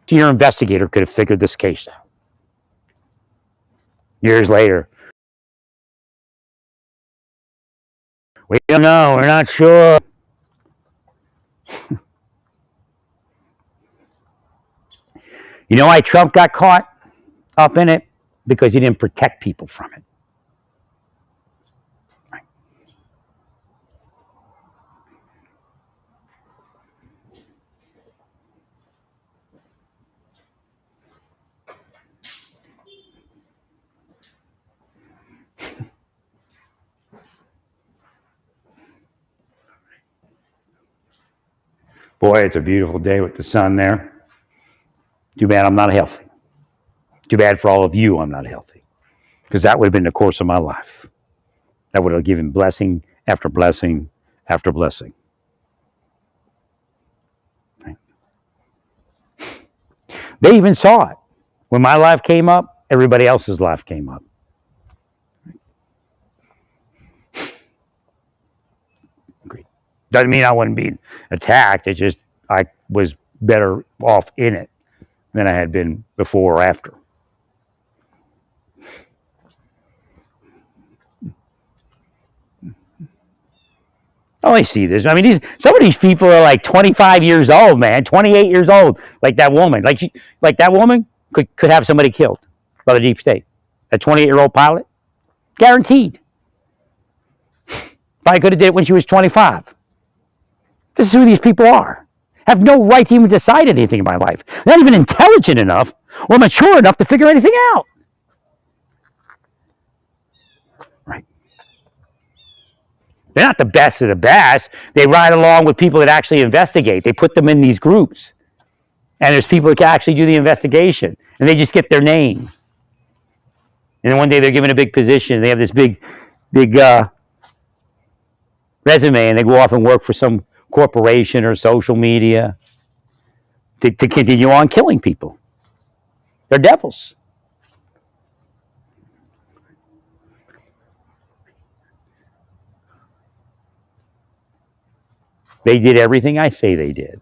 So your investigator could have figured this case out. Years later, we don't know, we're not sure. You know why Trump got caught up in it? Because he didn't protect people from it. Boy, it's a beautiful day with the sun there. Too bad I'm not healthy. Too bad for all of you I'm not healthy. Because that would have been the course of my life. That would have given blessing after blessing after blessing. They even saw it. When my life came up, everybody else's life came up. Doesn't mean I wasn't being attacked. It's just I was better off in it than I had been before or after. Oh, I see this. I mean, some of these people are like 25 years old, man, 28 years old. Like that woman, like that woman could have somebody killed by the deep state. A 28-year-old pilot, guaranteed. Probably could have did it when she was 25. This is who these people are. Have no right to even decide anything in my life. They're not even intelligent enough or mature enough to figure anything out. Right. They're not the best of the best. They ride along with people that actually investigate. They put them in these groups. And there's people that can actually do the investigation. And they just get their name. And then one day they're given a big position. They have this big resume, and they go off and work for some corporation or social media to continue on killing people. They're devils. They did everything I say they did.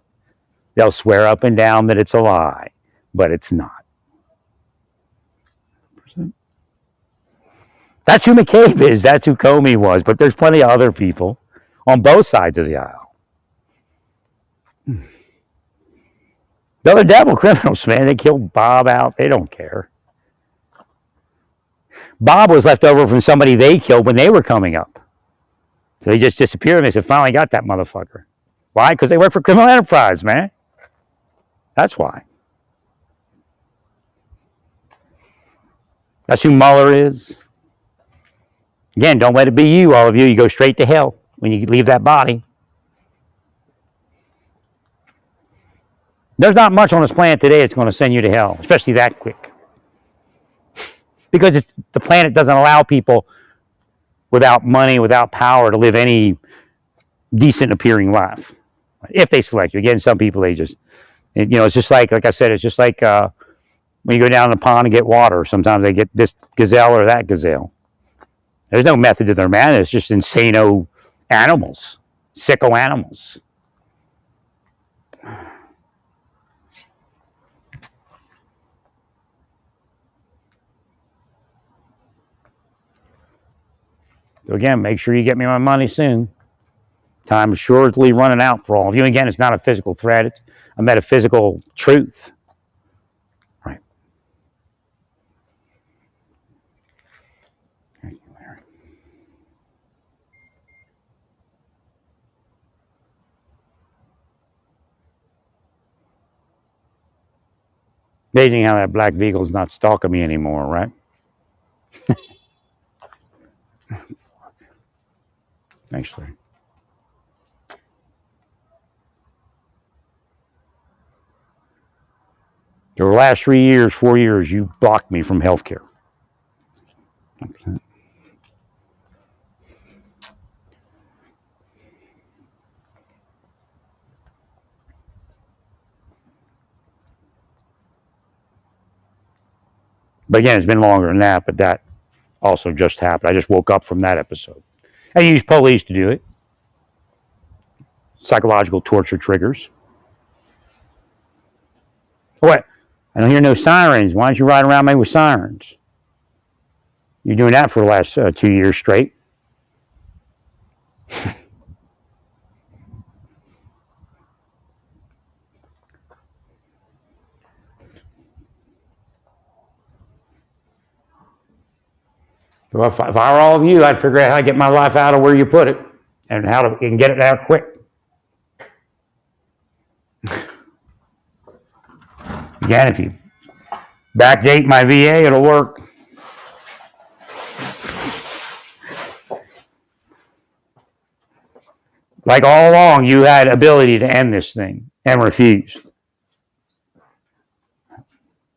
They'll swear up and down that it's a lie, but it's not. That's who McCabe is. That's who Comey was. But there's plenty of other people on both sides of the aisle. The other devil criminals, man, they killed Bob out. They don't care. Bob was left over from somebody they killed when they were coming up. So they just disappeared and they said, finally got that motherfucker. Why? Because they work for criminal enterprise, man. That's why. That's who Mueller is. Again, don't let it be you, all of you. You go straight to hell when you leave that body. There's not much on this planet today that's going to send you to hell, especially that quick. Because the planet doesn't allow people without money, without power, to live any decent appearing life. If they select you. Again, some people, they just, it's just like I said, it's just like when you go down the pond and get water. Sometimes they get this gazelle or that gazelle. There's no method to their madness. It's just insano animals, sicko animals. So again, make sure you get me my money soon. Time is shortly running out for all of you. Again, it's not a physical threat. It's a metaphysical truth. Right. Thank you, Larry. Amazing how that black beagle's not stalking me anymore, right? Thanks, Larry. The last 3 years, 4 years, you blocked me from health care. But again, it's been longer than that, but that also just happened. I just woke up from that episode. I use police to do it. Psychological torture triggers. What? I don't hear no sirens. Why don't you ride around me with sirens? You're doing that for the last 2 years straight. Well, if I were all of you, I'd figure out how to get my life out of where you put it and how to get it out quick. Again, if you backdate my VA, it'll work. Like all along, you had ability to end this thing and refused.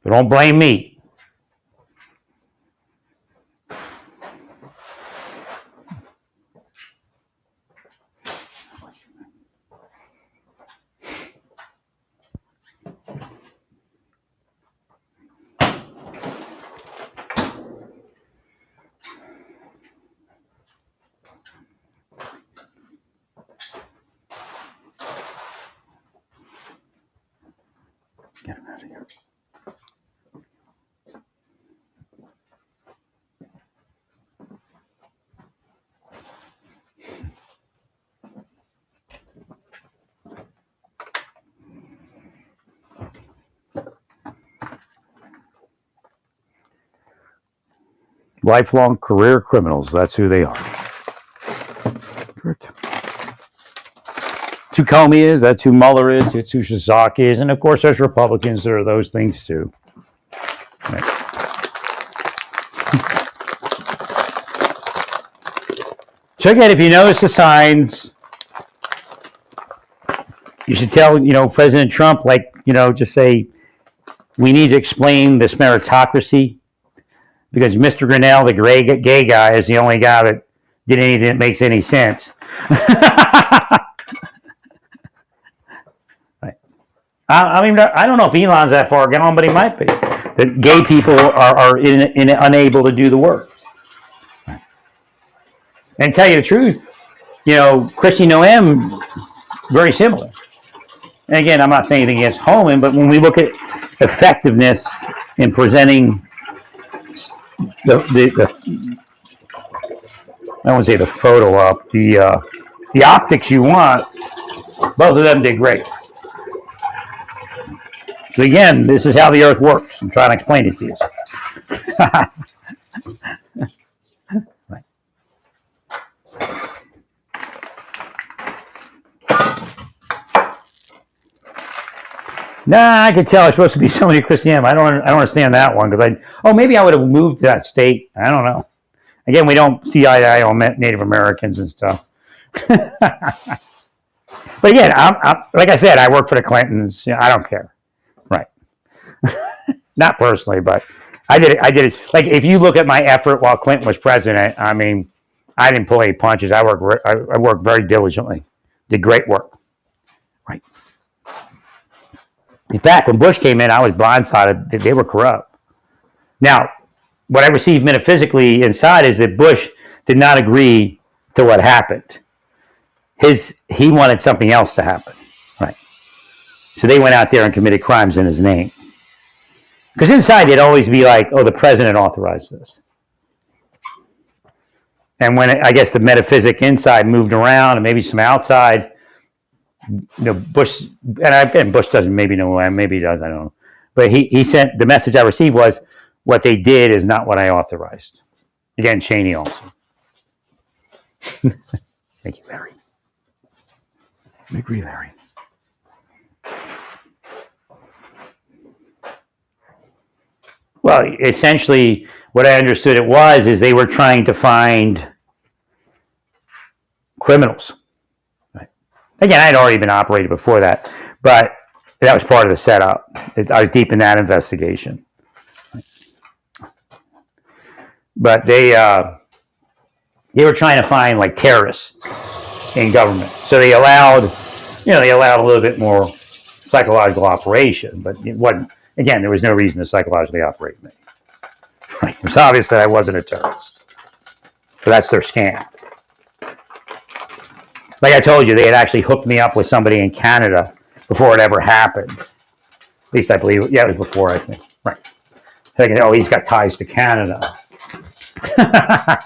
But don't blame me. Get him out of here. Lifelong career criminals, that's who they are. Correct. That's who Comey is, that's who Mueller is, that's who Shazak is, and of course there's Republicans that are those things too. Right. So again, if you notice the signs, you should tell, President Trump, just say, we need to explain this meritocracy, because Mr. Grinnell, the gay guy, is the only guy that did anything that makes any sense. Right. I don't know if Elon's that far gone, but he might be. That gay people are unable to do the work. Right. And to tell you the truth, Christy Noem very similar. And again, I'm not saying anything against Homan, but when we look at effectiveness in presenting the I won't say the photo up, the optics you want, both of them did great. So again, this is how the Earth works. I'm trying to explain it to you. Right. Nah, I could tell it's supposed to be somebody Christian. I don't understand that one because maybe I would have moved to that state. I don't know. Again, we don't see eye to eye on Native Americans and stuff. But again, I'm like I said, I work for the Clintons. I don't care. Right. Not personally, but I did it. Like if you look at my effort while Clinton was president, I mean, I didn't pull any punches. I worked very diligently. Did great work. Right. In fact, when Bush came in, I was blindsided. They were corrupt. Now, what I received metaphysically inside is that Bush did not agree to what happened. He wanted something else to happen. Right. So they went out there and committed crimes in his name. Because inside they'd always be like, oh, the president authorized this. And when I guess the metaphysic inside moved around and maybe some outside, Bush, and Bush doesn't maybe know why, maybe he does, I don't know. But he sent, the message I received was, what they did is not what I authorized. Again, Cheney also. Thank you, Larry. I agree, Larry. Well, essentially, what I understood it was is they were trying to find criminals. Right. Again, I'd already been operated before that, but that was part of the setup. I was deep in that investigation. But they were trying to find like terrorists in government, so they allowed a little bit more psychological operation, but it wasn't. Again, there was no reason to psychologically operate me. Right. It was obvious that I wasn't a terrorist. So that's their scam. Like I told you, they had actually hooked me up with somebody in Canada before it ever happened. At least I believe, yeah, it was before, I think. Right. Thinking, oh, he's got ties to Canada. I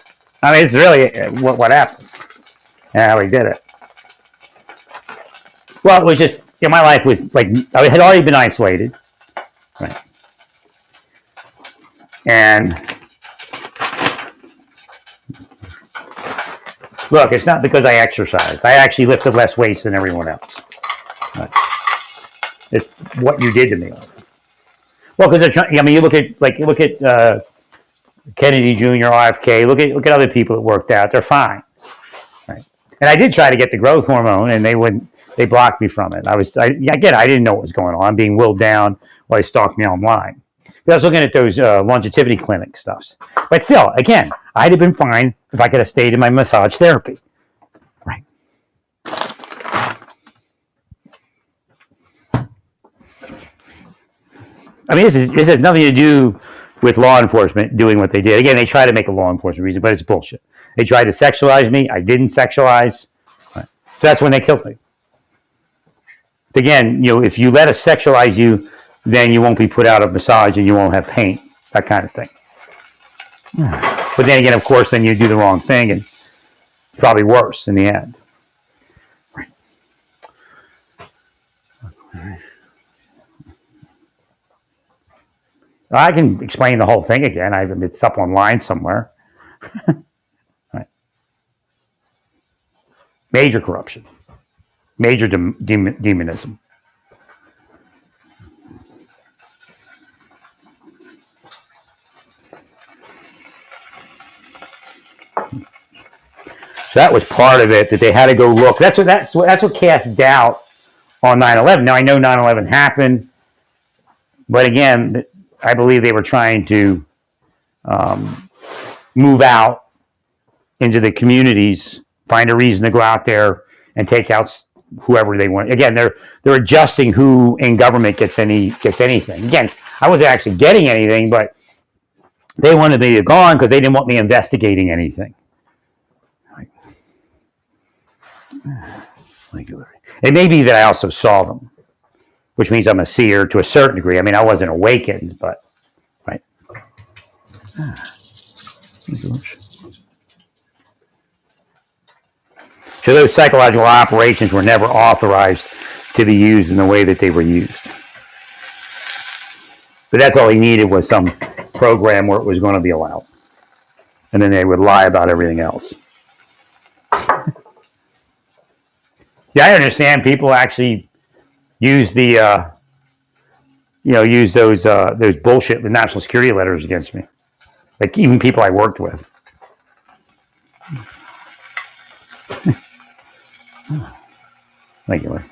mean, it's really what happened and how he did it. Well, it was just, my life was like, I had already been isolated. Right. And look, it's not because I exercised. I actually lifted less weights than everyone else. Right. It's what you did to me. Well, because you look at Kennedy Jr., RFK. Look at other people that worked out. They're fine. Right. And I did try to get the growth hormone, and they blocked me from it. I didn't know what was going on. I'm being willed down while they stalked me online. But I was looking at those longevity clinic stuffs. But still, again, I'd have been fine if I could have stayed in my massage therapy. Right. I mean, this has nothing to do with law enforcement doing what they did. Again, they try to make a law enforcement reason, but it's bullshit. They tried to sexualize me. I didn't sexualize. Right. So that's when they killed me. Again, if you let us sexualize you, then you won't be put out of massage and you won't have pain, that kind of thing. But then again, of course, then you do the wrong thing and probably worse in the end. Right. I can explain the whole thing again. It's up online somewhere. Right. Major corruption. Major demonism. So that was part of it, that they had to go look. That's what cast doubt on 9/11. Now I know 9/11 happened, but again, I believe they were trying to move out into the communities, find a reason to go out there and take out whoever they want. Again, they're adjusting who in government gets anything. Again, I wasn't actually getting anything, but they wanted me to go on because they didn't want me investigating anything. It may be that I also saw them, which means I'm a seer to a certain degree. I mean, I wasn't awakened, but right. So those psychological operations were never authorized to be used in the way that they were used. But that's all he needed was some program where it was going to be allowed. And then they would lie about everything else. Yeah, I understand people actually use the, use those bullshit with national security letters against me. Like even people I worked with. Thank you, Larry.